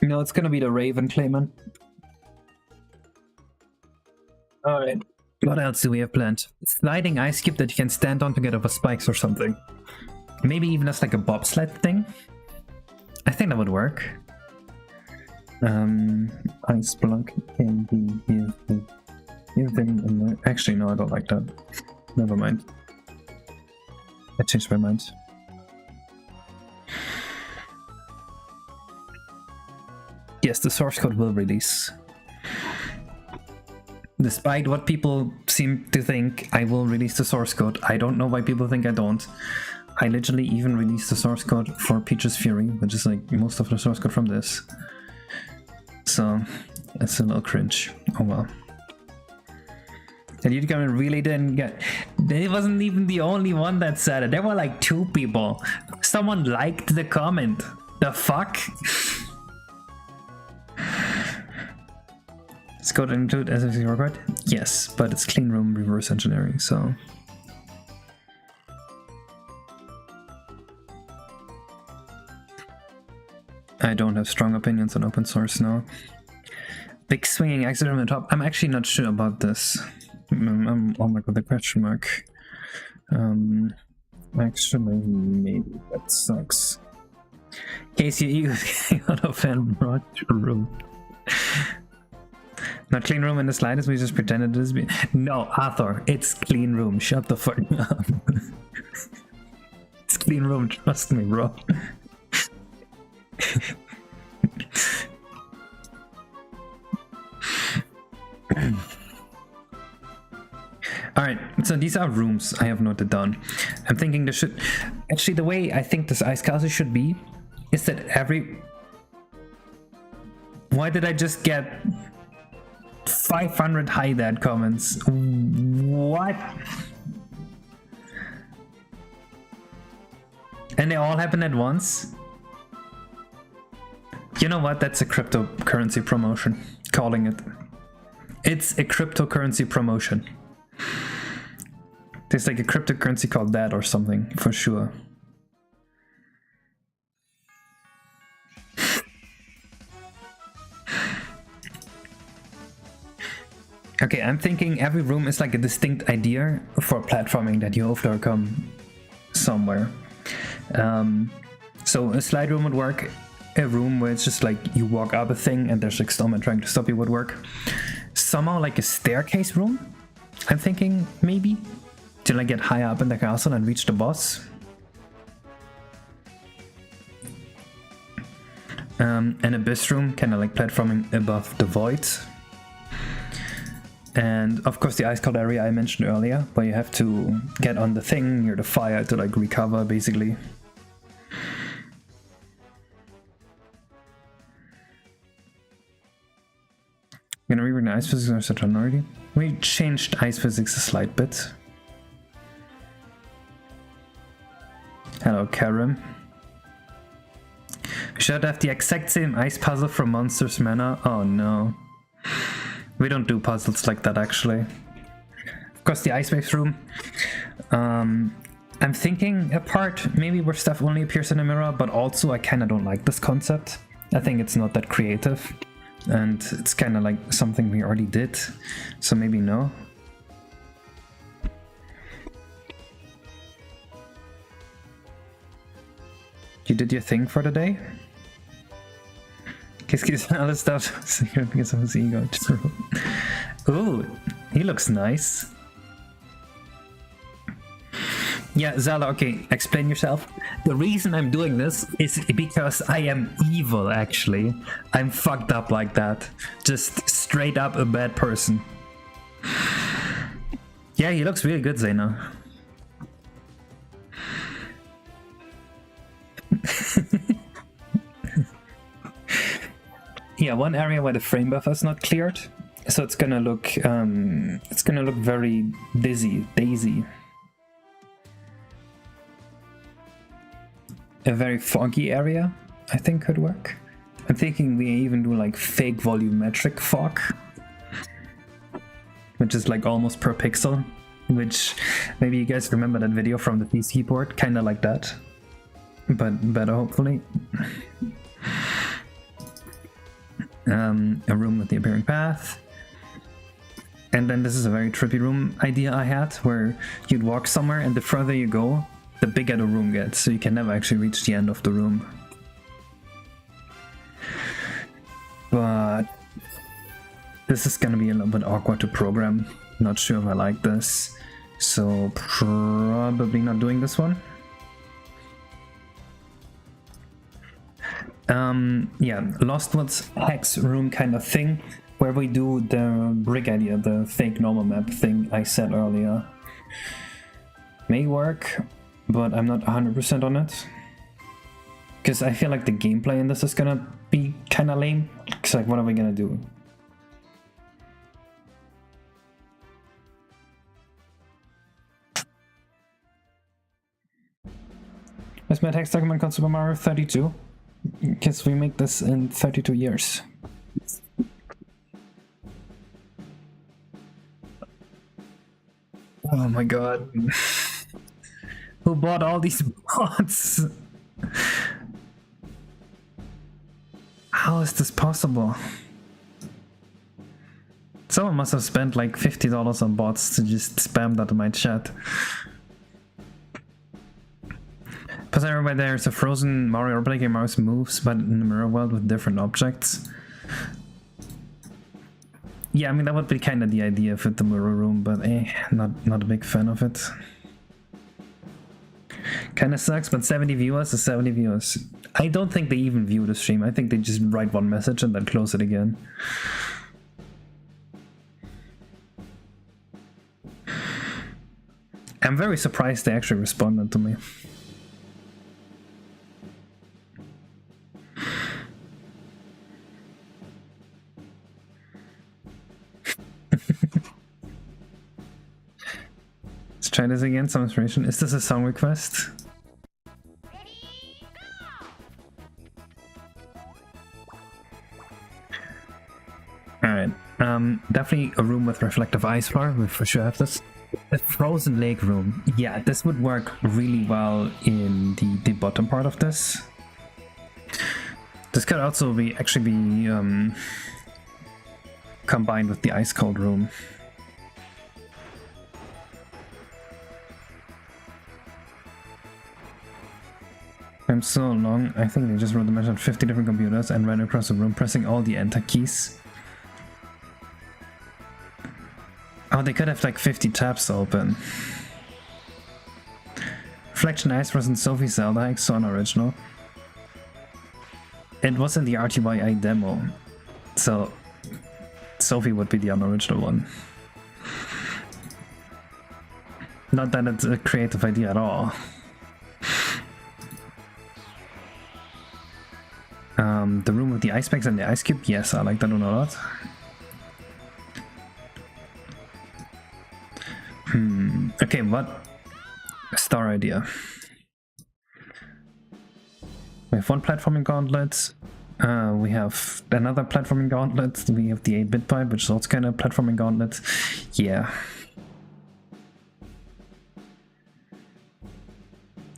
No, it's gonna be the Raven Claimant. Alright. What else do we have planned? Sliding ice cube that you can stand on to get over spikes or something. Maybe even as like a bobsled thing? I think that would work. Ice block can be used. Actually, no, I don't like that. Never mind. I changed my mind. Yes, the source code will release. Despite what people seem to think, I will release the source code. I don't know why people think I don't. I literally even released the source code for Peach's Fury, which is like most of the source code from this. So, that's a little cringe. Oh well. And you really didn't get... It wasn't even the only one that said it. There were like 2 people. Someone liked the comment. The fuck? It's code include SFC record? Yes, but it's clean room reverse engineering, so... I don't have strong opinions on open source now. Big swinging exit on the top. I'm actually not sure about this. I'm on like with a question mark. Actually, maybe that sucks. Casey, you got a fan brought your room. Not clean room in the slightest, we just pretended it is. No, Arthur, it's clean room. Shut the fuck up. It's clean room, trust me, bro. Alright, so these are rooms I have noted down. I'm thinking there should... Actually, the way I think this ice castle should be is that every... Why did I just get 500 high dad comments? What? And they all happen at once? You know what? That's a cryptocurrency promotion. Calling it. It's a cryptocurrency promotion. There's like a cryptocurrency called that or something, for sure. Okay, I'm thinking every room is like a distinct idea for platforming that you overcome somewhere. So a slide room would work. A room where it's just like you walk up a thing and there's like someone trying to stop you would work. Somehow like a staircase room, I'm thinking maybe, to like get high up in the castle and reach the boss. An abyss room, kind of like platforming above the void. And of course the ice cold area I mentioned earlier, where you have to get on the thing near the fire to like recover basically. I'm gonna rewrite the ice physics or such a minority. We changed ice physics a slight bit. Hello, Karim. We should have the exact same ice puzzle from Monsters Manor. Oh no. We don't do puzzles like that actually. Of course the ice waves room. I'm thinking a part maybe where stuff only appears in a mirror, but also I kinda don't like this concept. I think it's not that creative. And it's kind of like something we already did, so maybe no. You did your thing for the day? Kiss and other stuff because of his ego. Ooh, he looks nice. Yeah, Zala, okay, explain yourself. The reason I'm doing this is because I am evil, actually. I'm fucked up like that. Just straight up a bad person. Yeah, he looks really good, Zena. Yeah, one area where the frame buffer is not cleared, so it's gonna look very daisy. A very foggy area, I think, could work. I'm thinking we even do like fake volumetric fog, which is like almost per pixel, which maybe you guys remember that video from the PC board, kind of like that, but better hopefully. A room with the appearing path. And then this is a very trippy room idea I had, where you'd walk somewhere and the further you go, the bigger the room gets, so you can never actually reach the end of the room. But this is gonna be a little bit awkward to program. Not sure if I like this, so probably not doing this one. Yeah, Lost Woods hex room kind of thing, where we do the brick idea, the fake normal map thing I said earlier. May work, but I'm not 100% on it. Because I feel like the gameplay in this is gonna be kind of lame. It's like, what are we gonna do? Where's my text document called Super Mario 32? Because we make this in 32 years. Oh my god. Who bought all these bots? How is this possible? Someone must have spent like $50 on bots to just spam that in my chat. Because I remember there's a frozen Mario roleplay game mouse moves, but in the mirror world with different objects. Yeah, I mean that would be kind of the idea with the mirror room, but not a big fan of it. Kind of sucks, but 70 viewers is 70 viewers. I don't think they even view the stream. I think they just write one message and then close it again. I'm very surprised they actually responded to me. Let's try this again, some inspiration. Is this a song request? Alright, definitely a room with reflective ice floor, we for sure have this. A frozen lake room, yeah, this would work really well in the bottom part of this. This could also be combined with the ice cold room. I'm so long, I think they just wrote the message on 50 different computers and ran across the room pressing all the enter keys. Oh, they could have like 50 tabs open. Reflection Ice was in Sophie Zelda, so unoriginal. It was in the RTYI demo, so Sophie would be the unoriginal one. Not that it's a creative idea at all. The room with the ice bags and the ice cube, yes, I like that one a lot. Okay, what star idea? We have one platforming gauntlet. We have another platforming gauntlet. We have the 8-bit pipe, which is also kind of a platforming gauntlet. Yeah.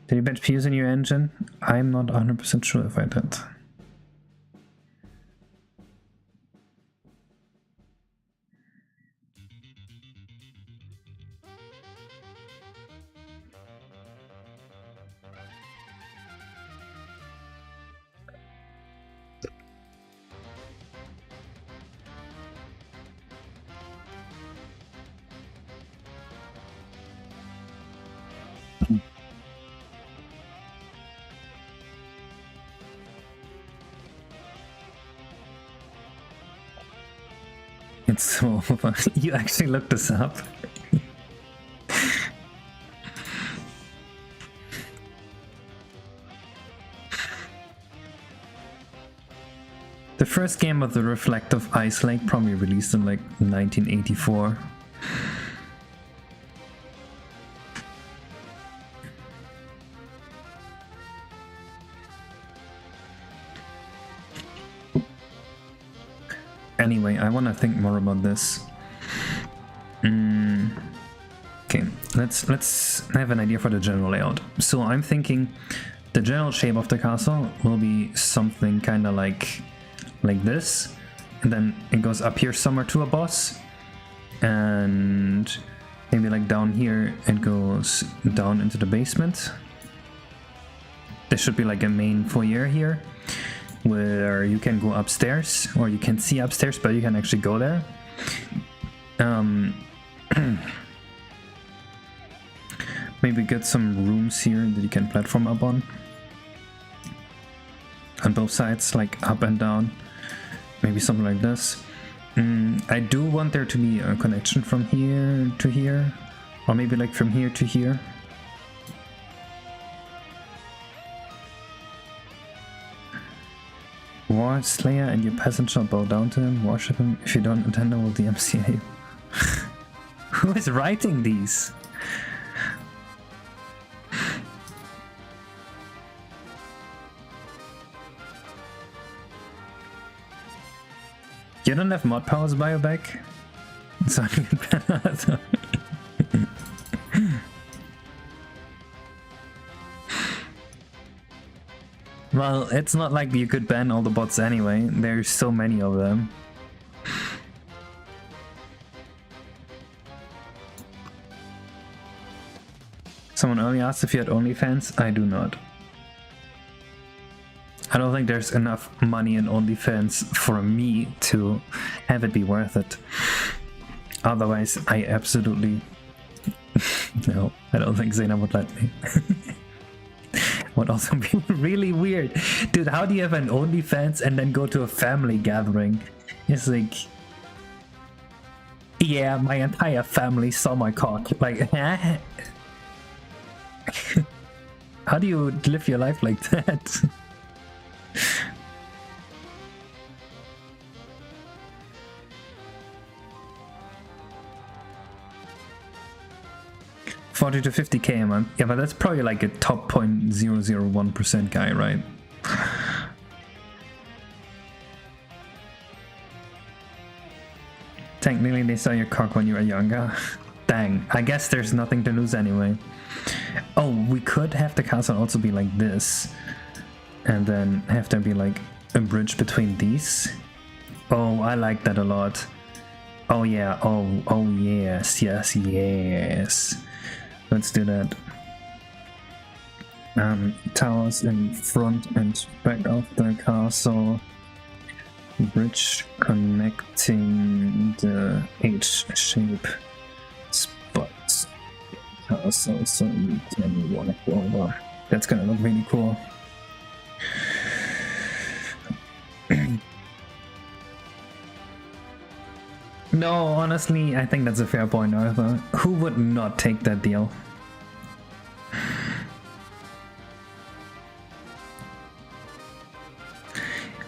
Did you bet Fuse in your engine? I'm not 100% sure if I did. It's so fun. You actually looked this up? The first game of the Reflective Ice Lake probably released in like 1984. Anyway, I want to think more about this. Okay, let's have an idea for the general layout. So I'm thinking the general shape of the castle will be something kind of like this, and then it goes up here somewhere to a boss, and maybe like down here it goes down into the basement. There should be like a main foyer here, where you can go upstairs, or you can see upstairs, but you can actually go there. Maybe get some rooms here that you can platform up on both sides, like up and down. Maybe something like this. I do want there to be a connection from here to here, or maybe like from here to here. War Slayer and your peasant shall bow down to him, worship him. If you don't attend him, will the MCA. Who is writing these? You don't have mod powers by your back? So well, it's not like you could ban all the bots anyway. There's so many of them. Someone earlier asked if you had OnlyFans. I do not. I don't think there's enough money in OnlyFans for me to have it be worth it. Otherwise, I absolutely... No, I don't think Zena would let me. Would also be really weird. Dude, how do you have an OnlyFans and then go to a family gathering? It's like... Yeah, my entire family saw my cock. Like, huh? How do you live your life like that? 40 to 50k a month. Yeah, but that's probably like a top 0.001% guy, right? Technically, they saw your cock when you were younger. Dang, I guess there's nothing to lose anyway. Oh, we could have the castle also be like this. And then have there be like a bridge between these. Oh, I like that a lot. Oh yeah, oh yes, yes, yes. Let's do that. Towers in front and back of the castle. Bridge connecting the H-shape spots. Castle, so you can walk over. That's gonna look really cool. No, honestly, I think that's a fair point, Arthur. Who would not take that deal?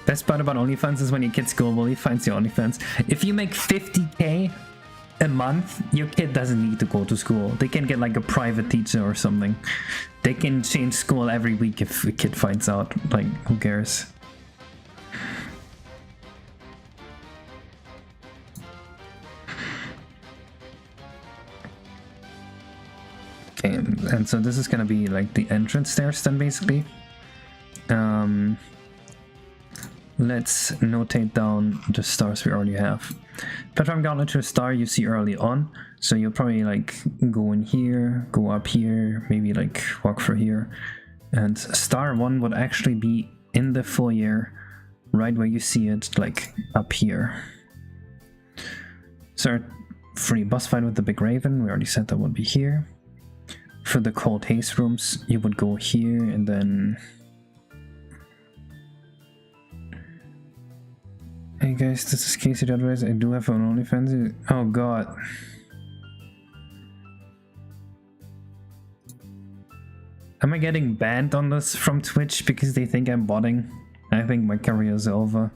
Best part about OnlyFans is when your kids globally finds your OnlyFans. If you make 50k a month, your kid doesn't need to go to school. They can get like a private teacher or something. They can change school every week if a kid finds out. Like, who cares? Okay, and so this is gonna be like the entrance stairs then basically. Let's notate down the stars we already have. Platform gauntlet to a star you see early on, so you'll probably like go in here, go up here, maybe like walk through here. And star 1 would actually be in the foyer, right where you see it, like up here. So free boss fight with the big raven, we already said that would be here. For the cold haze rooms, you would go here and then... Hey guys, this is Casey the Advice. I do have an OnlyFans. Oh god. Am I getting banned on this from Twitch because they think I'm botting? I think my career is over.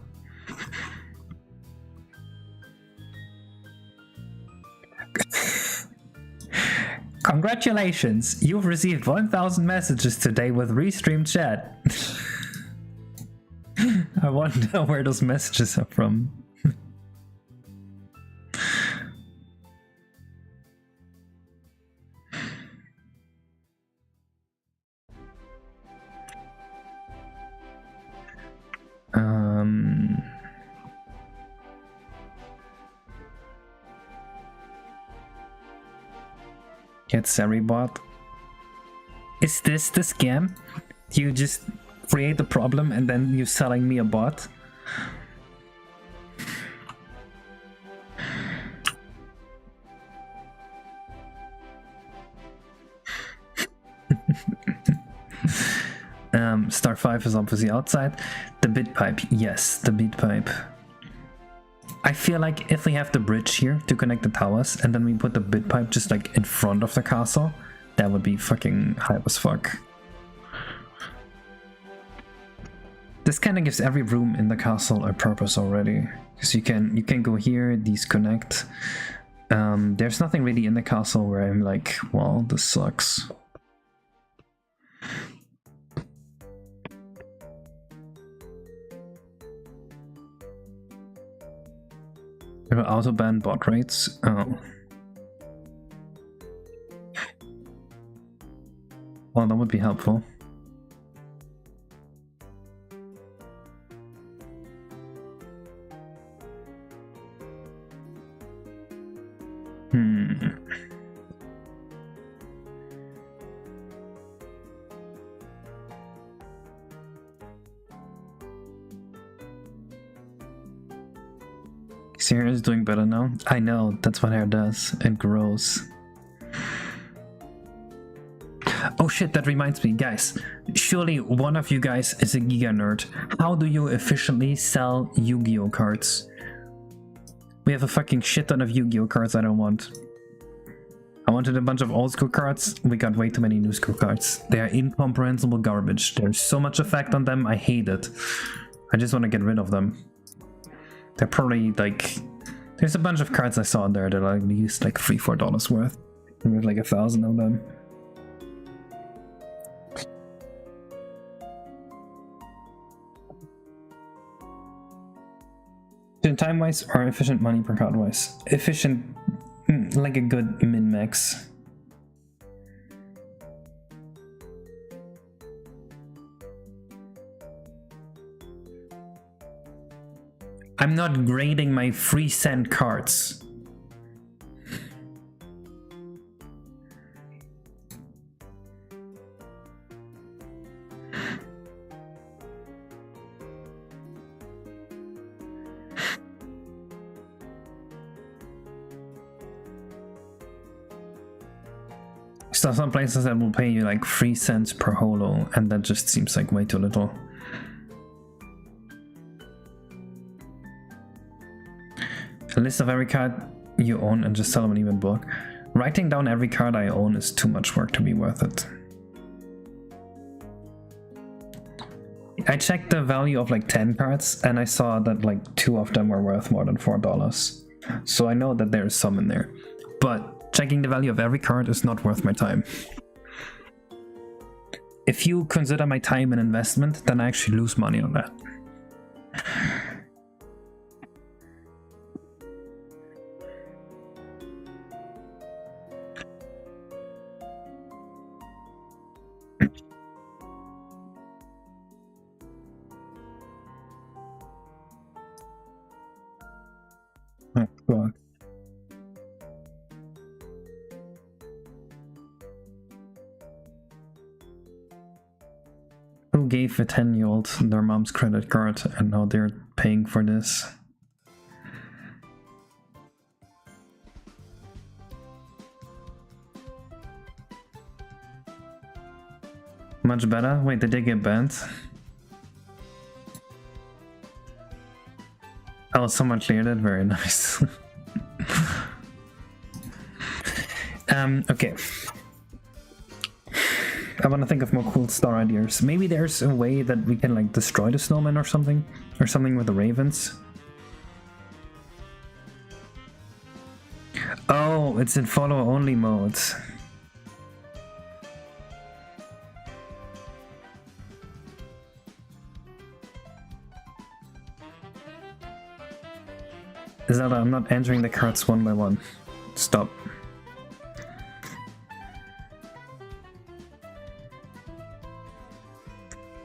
Congratulations! You've received 1,000 messages today with restreamed chat. I wonder where those messages are from. Get Saribot. Is this the scam? You just create the problem and then you're selling me a bot? Star 5 is obviously outside. The bit pipe, yes, the bit pipe. I feel like if we have the bridge here to connect the towers and then we put the bit pipe just like in front of the castle, that would be fucking hype as fuck. This kind of gives every room in the castle a purpose already, because you can go here, these connect. There's nothing really in the castle where I'm like, well, this sucks. Auto ban bot rates. Oh. Well, that would be helpful. See, hair is doing better now. I know, that's what hair does. It grows. Oh shit, that reminds me, guys. Surely one of you guys is a Giga nerd. How do you efficiently sell Yu-Gi-Oh cards? We have a fucking shit ton of Yu-Gi-Oh cards I don't want. I wanted a bunch of old school cards. We got way too many new school cards. They are incomprehensible garbage. There's so much effect on them, I hate it. I just want to get rid of them. They're probably like... There's a bunch of cards I saw there that are at least like $3-4 worth. And there's like 1,000 of them. Time-wise or efficient money per card-wise? Efficient, like a good min-max. I'm not grading my 3-cent cards. So some places that will pay you like 3 cents per holo, and that just seems like way too little. A list of every card you own and just sell them in even book. Writing down every card I own is too much work to be worth it. I checked the value of like 10 cards and I saw that like 2 of them were worth more than $4. So I know that there's some in there. But checking the value of every card is not worth my time. If you consider my time an investment, then I actually lose money on that. Oh, God. Who gave a 10-year-old their mom's credit card and now they're paying for this? Much better? Wait, did they get banned? Oh, someone cleared it? Very nice. Okay. I want to think of more cool star ideas. Maybe there's a way that we can like destroy the snowman or something with the ravens. Oh, it's in follow only mode. Zelda, I'm not entering the cards one by one. Stop.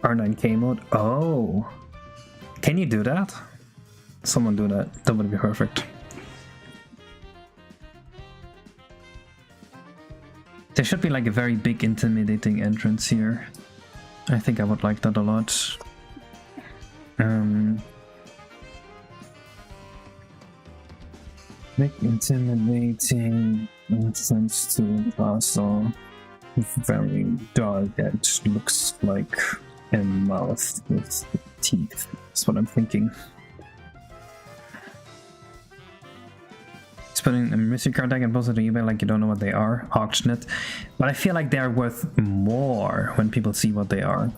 R9K mode? Oh! Can you do that? Someone do that. That would be perfect. There should be like a very big intimidating entrance here. I think I would like that a lot. Big intimidating entrance to castle. Very dark edge, looks like a mouth with teeth. That's what I'm thinking. Putting a mystery card deck and post it to eBay like you don't know what they are, auction it. But I feel like they're worth more when people see what they are.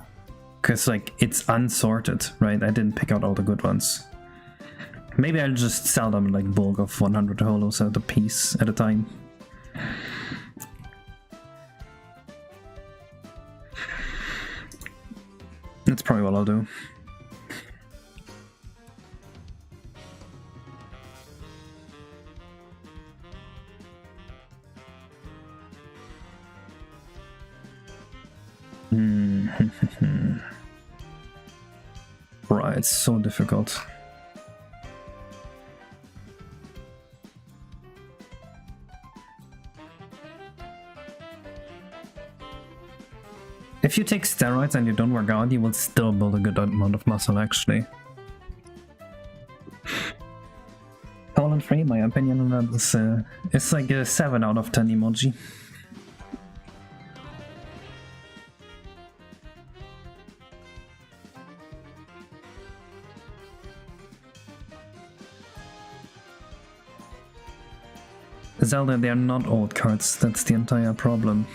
Because like it's unsorted, right? I didn't pick out all the good ones. Maybe I'll just sell them like bulk of 100 holos at a piece at a time. That's probably what I'll do. Right, it's so difficult. If you take steroids and you don't work out, you will still build a good amount of muscle, actually. Colon free, my opinion on that is it's like a 7 out of 10 emoji. Zelda, they are not old cards, that's the entire problem.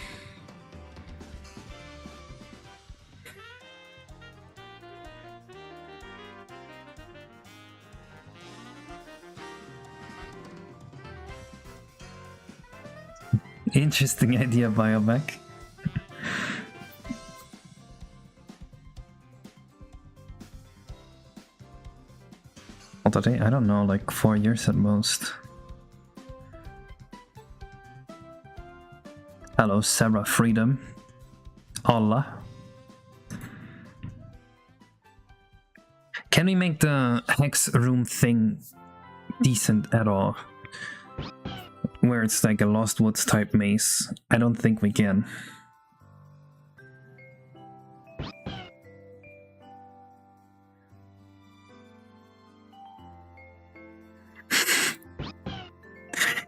Interesting idea, Bioback. What are they? I don't know, like 4 years at most. Hello, Sarah Freedom. Allah. Can we make the hex room thing decent at all? Where it's like a Lost Woods type maze. I don't think we can.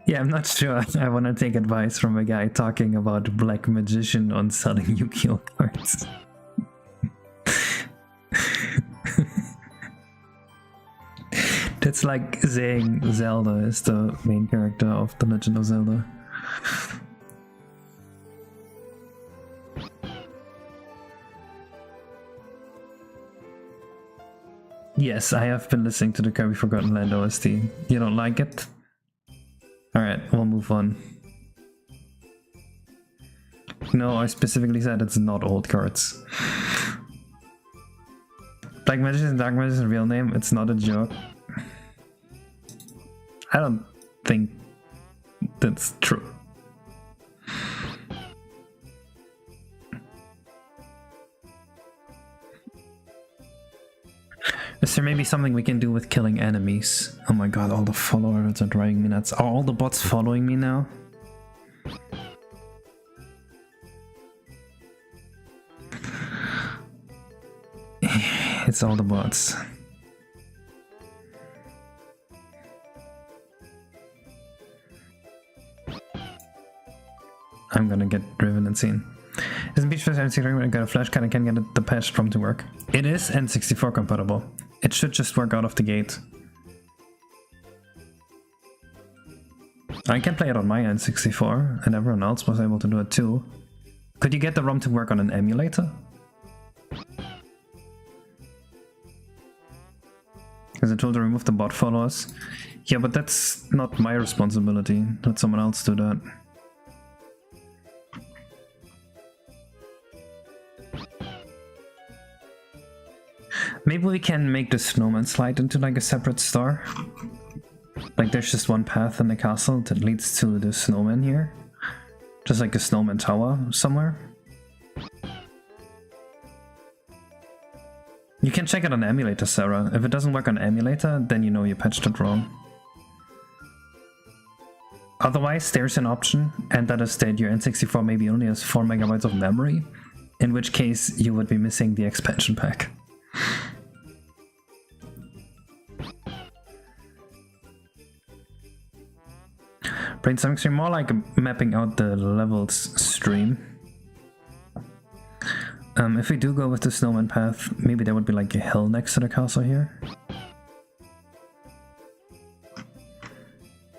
Yeah, I'm not sure I want to take advice from a guy talking about Black Magician on selling Yu-Gi-Oh cards. That's like saying Zelda is the main character of The Legend of Zelda. Yes, I have been listening to the Kirby Forgotten Land OST. You don't like it? Alright, we'll move on. No, I specifically said it's not old cards. Black Magician and Dark Magician's real name, it's not a joke. I don't think that's true. Is there maybe something we can do with killing enemies? Oh my god, all the followers are driving me nuts. Are all the bots following me now? It's all the bots. I'm gonna get driven insane. Isn't Beach N64 I got a flash card? I can get the patch from to work. It is N64 compatible. It should just work out of the gate. I can play it on my N64, and everyone else was able to do it too. Could you get the ROM to work on an emulator? Is it told to remove the bot followers? Yeah, but that's not my responsibility. Let someone else do that. Maybe we can make the snowman slide into like a separate star. Like there's just one path in the castle that leads to the snowman here. Just like a snowman tower somewhere. You can check it on emulator, Sarah. If it doesn't work on emulator, then you know you patched it wrong. Otherwise, there's an option, and that is that your N64 maybe only has 4 MB of memory, in which case you would be missing the expansion pack. Brainstorming stream, more like mapping out the levels stream. If we do go with the snowman path, maybe there would be like a hill next to the castle here.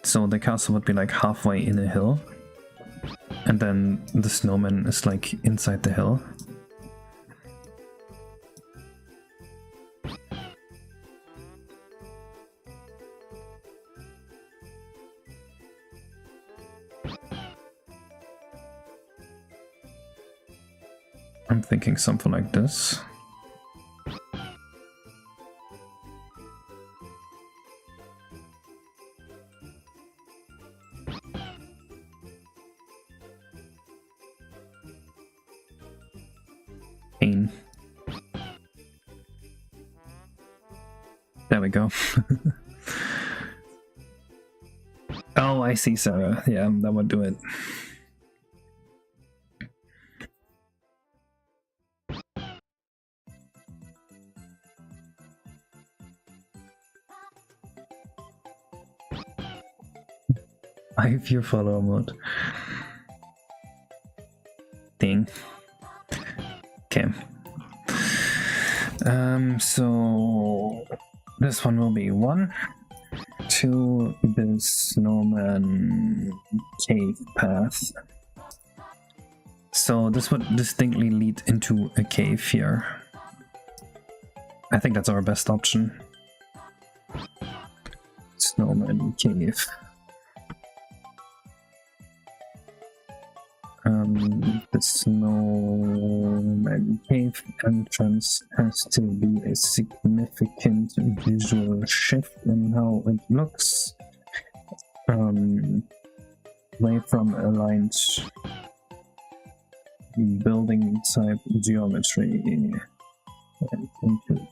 So the castle would be like halfway in a hill, and then the snowman is like inside the hill. I'm thinking something like this. Pain. There we go. Oh, I see, Sarah. Yeah, that would do it. I have your follower mode. Thing. Okay. So this one will be 1 to the snowman cave path. So this would distinctly lead into a cave here. I think that's our best option. Snowman cave. The snowman cave entrance has to be a significant visual shift in how it looks. Away from aligned building type geometry and into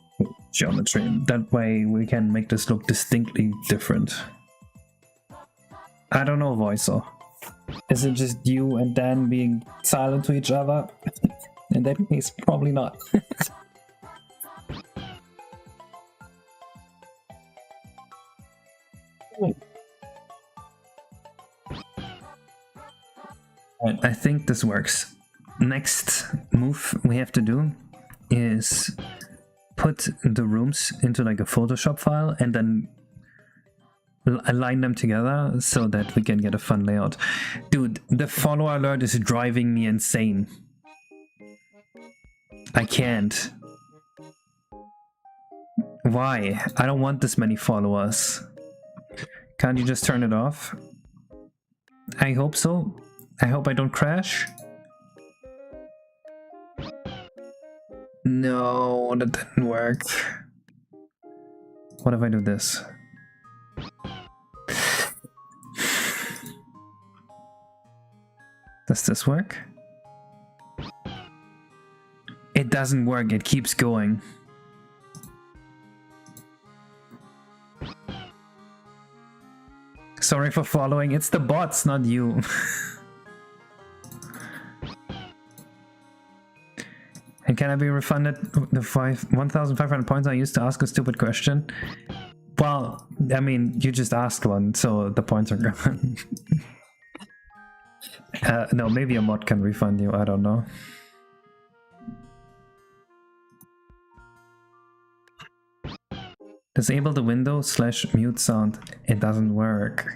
geometry. That way we can make this look distinctly different. I don't know, Voicer. Is it just you and Dan being silent to each other? In that case, probably not. I think this works. Next move we have to do is put the rooms into like a Photoshop file and then align them together so that we can get a fun layout. Dude, the follower alert is driving me insane. I can't. Why? I don't want this many followers. Can't you just turn it off? I hope so. I hope I don't crash. No, that didn't work. What if I do this? Does this work? It doesn't work, it keeps going. Sorry for following, it's the bots, not you. And can I be refunded the 1,500 points I used to ask a stupid question? Well, I mean, you just asked one, so the points are gone. No, maybe a mod can refund you, I don't know. Disable the window / mute sound. It doesn't work.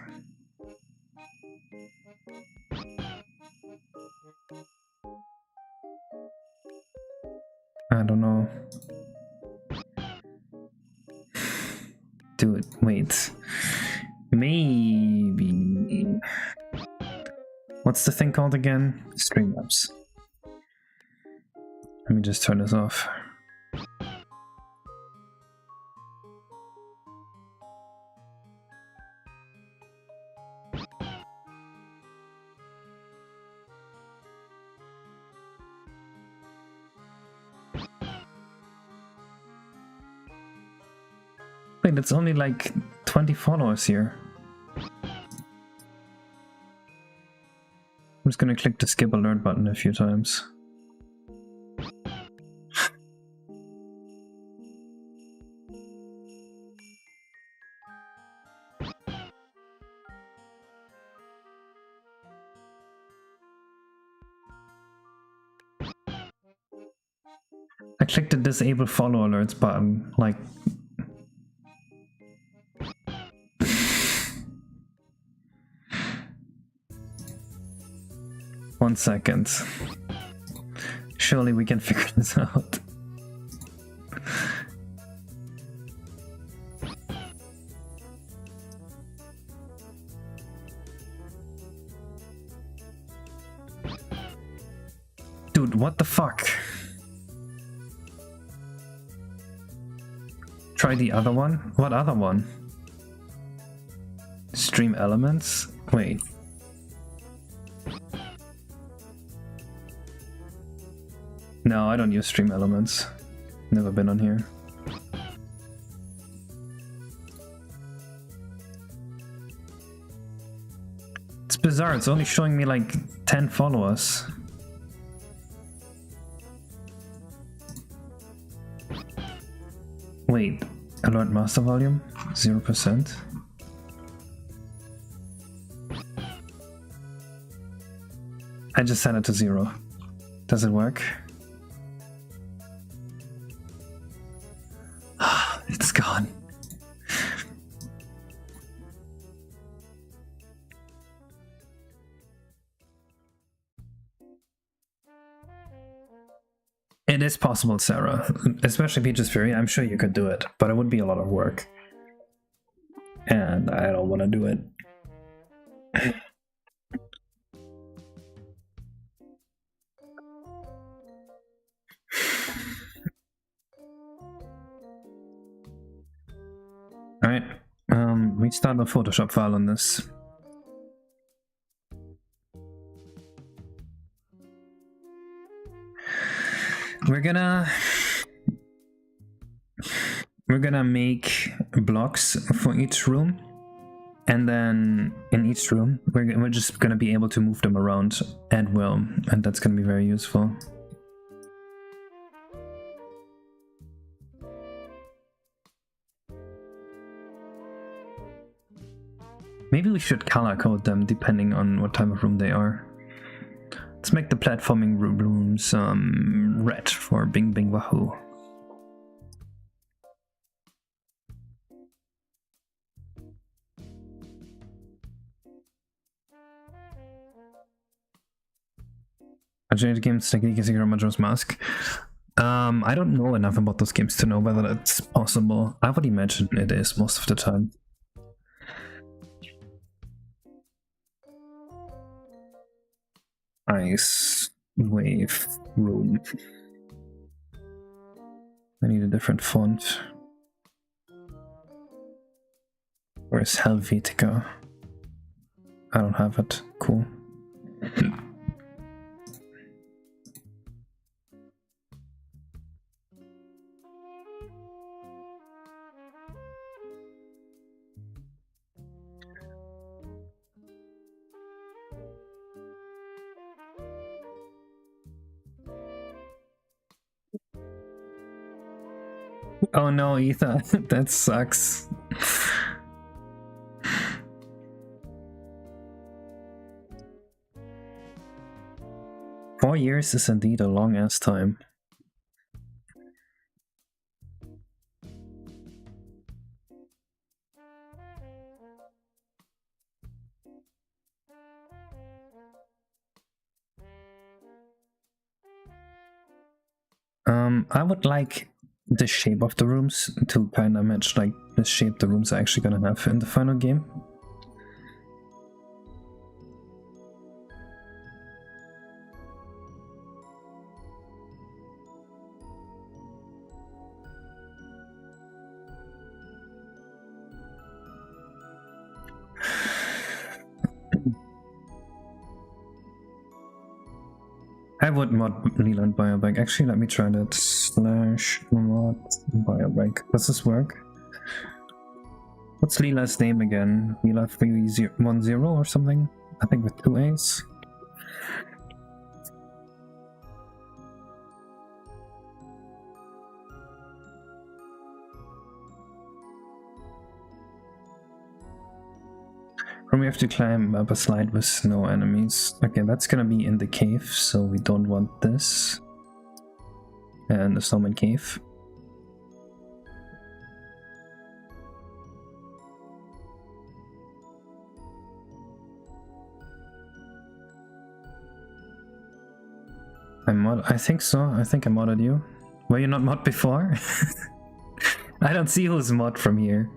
I don't know. Dude, wait. Maybe. What's the thing called again? Streamlabs. Let me just turn this off. Wait, it's only like 20 followers here. I'm just gonna click the skip alert button a few times. I clicked the disable follow alerts button, like... One second. Surely we can figure this out. Dude, what the fuck? Try the other one? What other one? Stream elements? Wait. No, I don't use stream elements. Never been on here. It's bizarre, it's only showing me like 10 followers. Wait, alert master volume? 0%? I just set it to 0. Does it work? It's gone. It is possible, Sarah. Especially Peach's Fury, I'm sure you could do it, but it would be a lot of work. And I don't want to do it. Alright, restart the Photoshop file on this. We're gonna make blocks for each room, and then in each room we're just gonna be able to move them around at will, and that's gonna be very useful. Maybe we should color code them depending on what type of room they are. Let's make the platforming rooms red for Bing Bing Wahoo. Arcade games technique is a Majora's Mask. I don't know enough about those games to know whether that's possible. I would imagine it is most of the time. Ice wave room. I need a different font. Where's Helvetica? I don't have it. Cool. Oh no, Ethan, that sucks. Four years is indeed a long ass time. I would like the shape of the rooms to kind of match like the shape the rooms are actually gonna have in the final game. I would mod Leland Biobike. Actually, let me try that. /mod Biobike. Does this work? What's Leela's name again? Leela 310 or something? I think with 2 A's. We have to climb up a slide with no enemies. Okay, that's gonna be in the cave, so we don't want this. And the snowman cave. I think so. I think I modded you. Were you not mod before? I don't see who's mod from here.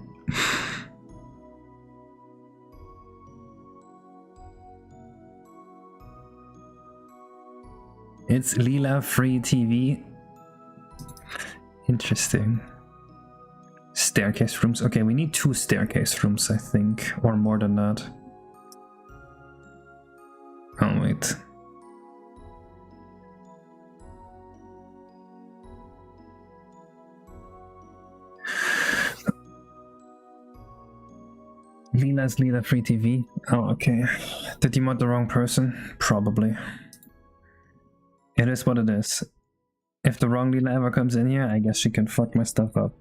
It's Leela Free TV. Interesting. Staircase rooms. Okay, we need 2 staircase rooms, I think, or more than that. Oh, wait. Leela's Leela Free TV. Oh, okay. Did you mod the wrong person? Probably. It is what it is. If the wrong Leela ever comes in here, I guess she can fuck my stuff up.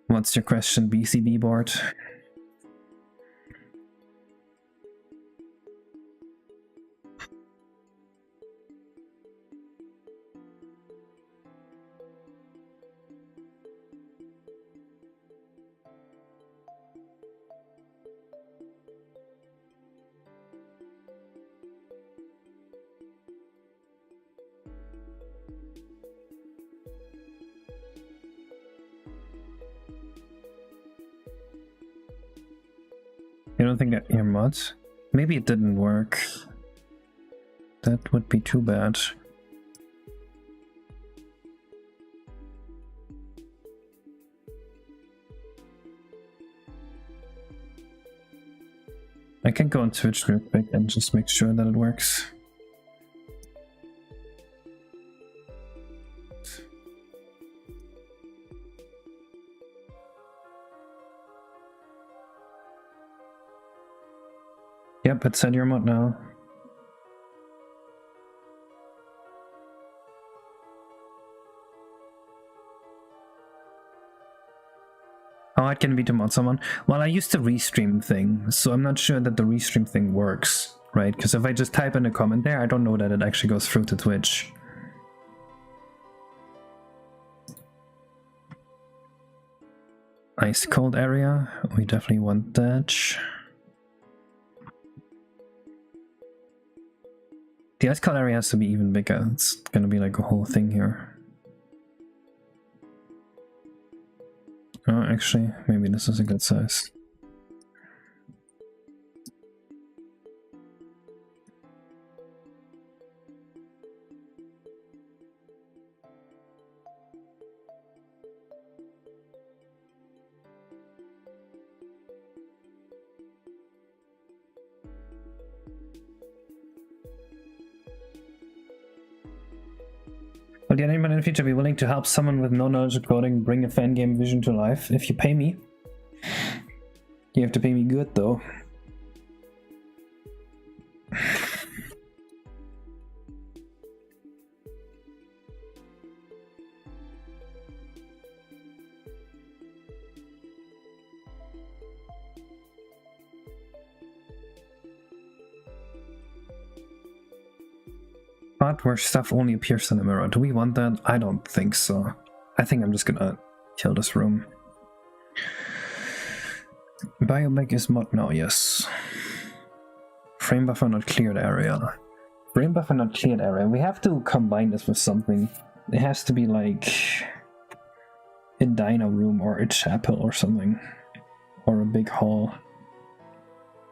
What's your question, BCB board? You don't think that your mods? Maybe it didn't work. That would be too bad. I can go on Twitch real quick and just make sure that it works. Yep, it said your mod now. Oh, it can be to mod someone. Well, I used the restream thing, so I'm not sure that the restream thing works, right? Because if I just type in a comment there, I don't know that it actually goes through to Twitch. Ice cold area, we definitely want that. The ice cold area has to be even bigger. It's gonna be like a whole thing here. Oh, actually, maybe this is a good size. Would anyone in the future be willing to help someone with no knowledge of coding bring a fan game vision to life? If you pay me. You have to pay me good though. But where stuff only appears in the mirror. Do we want that? I don't think so. I think I'm just gonna kill this room. Biomech is mod now, yes. Frame buffer not cleared area. Frame buffer not cleared area. We have to combine this with something. It has to be like a dino room or a chapel or something. Or a big hall.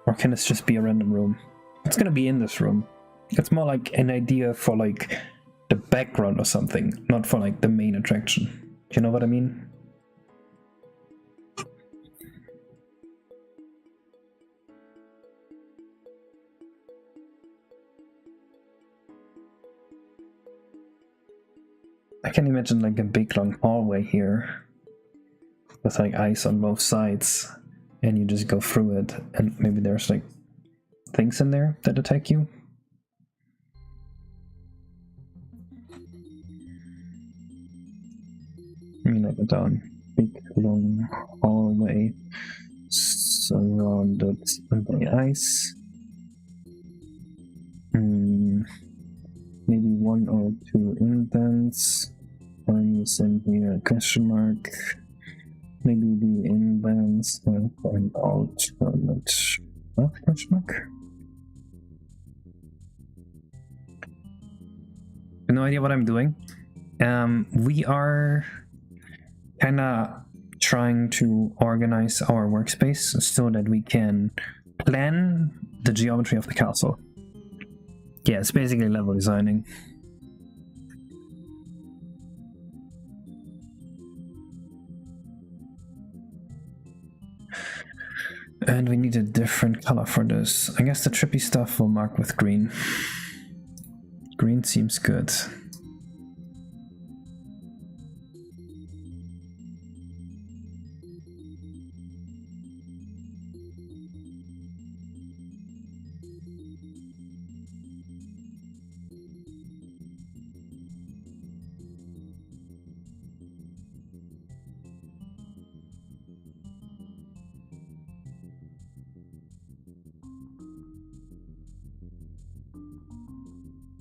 Or can this just be a random room? It's gonna be in this room. It's more like an idea for like the background or something, not for like the main attraction. You know what I mean? I can imagine like a big long hallway here with like ice on both sides, and you just go through it, and maybe there's like things in there that attack you. I mean, like a down big long hallway surrounded by ice. Maybe one or two indents. I'm sending a question mark. Maybe the indents and an alternate question mark. No idea what I'm doing. We are kind of trying to organize our workspace so that we can plan the geometry of the castle. Yeah, it's basically level designing. And we need a different color for this. I guess the trippy stuff will mark with green. Green seems good.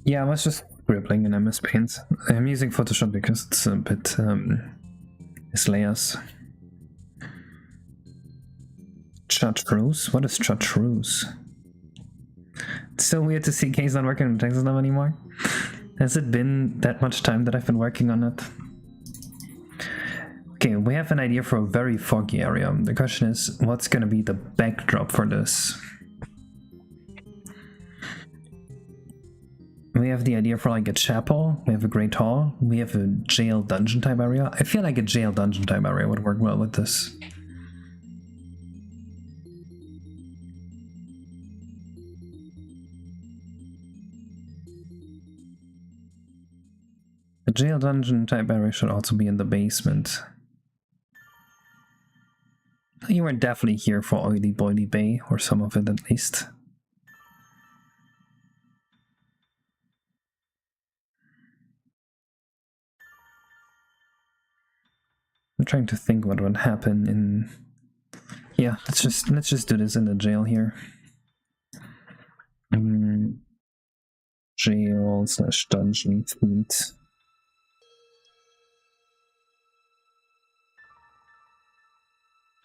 Yeah, I was just scribbling in MS Paint. I'm using Photoshop because it's a bit it's layers. Chartreuse? What is chartreuse? It's so weird to see K's not working on Texas now anymore. Has it been that much time that I've been working on it? Okay, we have an idea for a very foggy area. The question is, what's gonna be the backdrop for this? We have the idea for like a chapel, we have a great hall, we have a jail dungeon type area. I feel like a jail dungeon type area would work well with this. The jail dungeon type area should also be in the basement. You were definitely here for Oily Boily Bay, or some of it at least. I'm trying to think what would happen in... Yeah, let's just do this in the jail here. Jail / dungeon themed.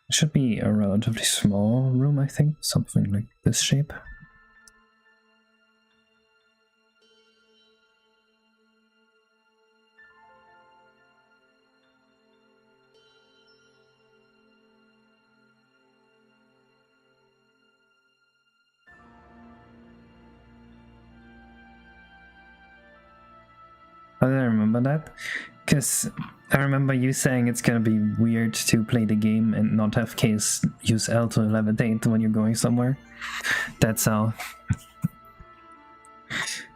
It should be a relatively small room, I think, something like this shape. How did I remember that? Because I remember you saying it's gonna be weird to play the game and not have Case use L to levitate when you're going somewhere. That's how.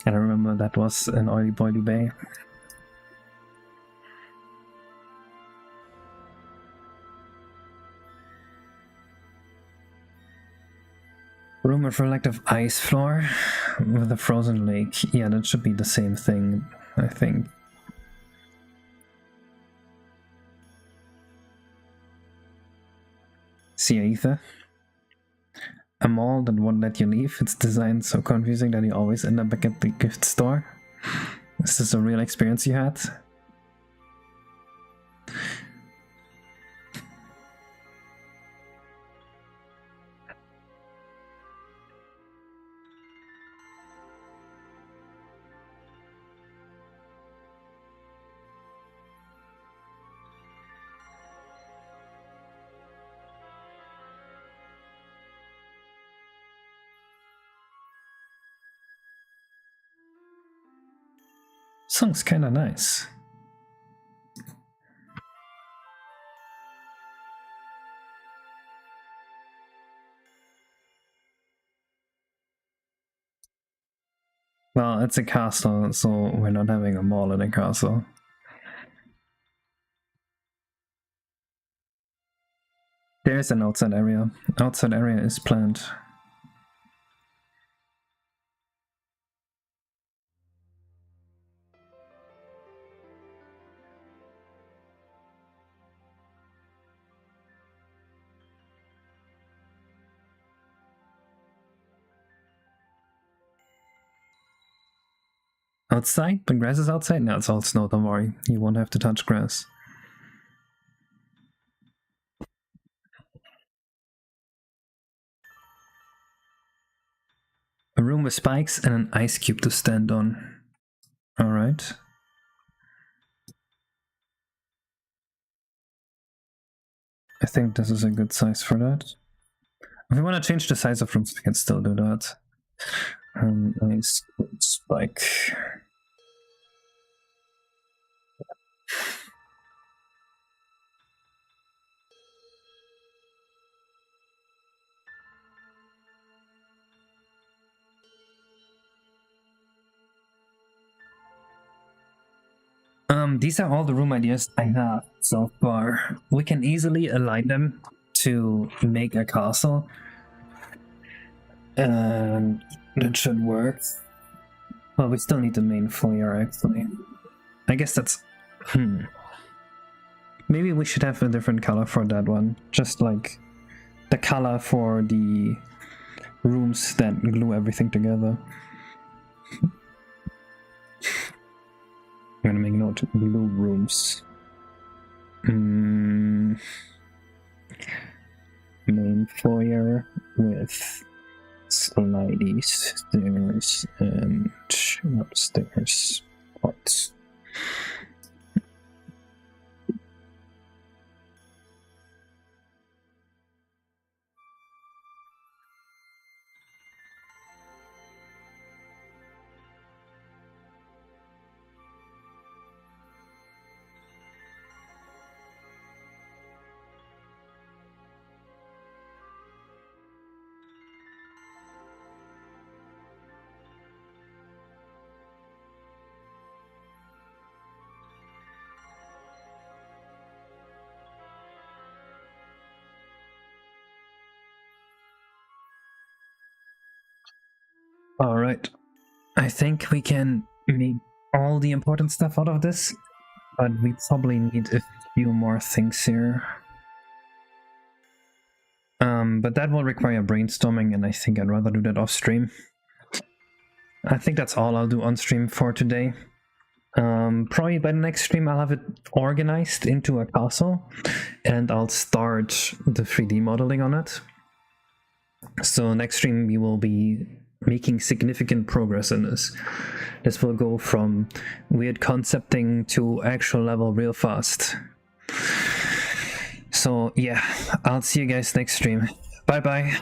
And I remember that was an Oily Boily Bay. Room with reflective ice floor with a frozen lake. Yeah, that should be the same thing, I think. See Aether? A mall that won't let you leave. It's designed so confusing that you always end up back at the gift store. Is this a real experience you had? Song's kinda nice. Well, it's a castle, so we're not having a mall in a castle. There's an outside area. Outside area is planned. Outside? The grass is outside? No, it's all snow, don't worry. You won't have to touch grass. A room with spikes and an ice cube to stand on. Alright. I think this is a good size for that. If we want to change the size of rooms, we can still do that. Ice spike. These are all the room ideas I have so far. We can easily align them to make a castle. And that should work. Well, we still need the main foyer, actually. I guess that's... Maybe we should have a different color for that one. Just like the color for the rooms that glue everything together. I'm gonna make note, blue rooms. Main foyer with slidey stairs and upstairs parts. All right. I think we can make all the important stuff out of this, but we probably need a few more things here. But that will require brainstorming, and I think I'd rather do that off stream. I think that's all I'll do on stream for today. Probably by the next stream I'll have it organized into a castle, and I'll start the 3D modeling on it. So next stream we will be making significant progress in this. This will go from weird concepting to actual level real fast. So yeah, I'll see you guys next stream. Bye bye.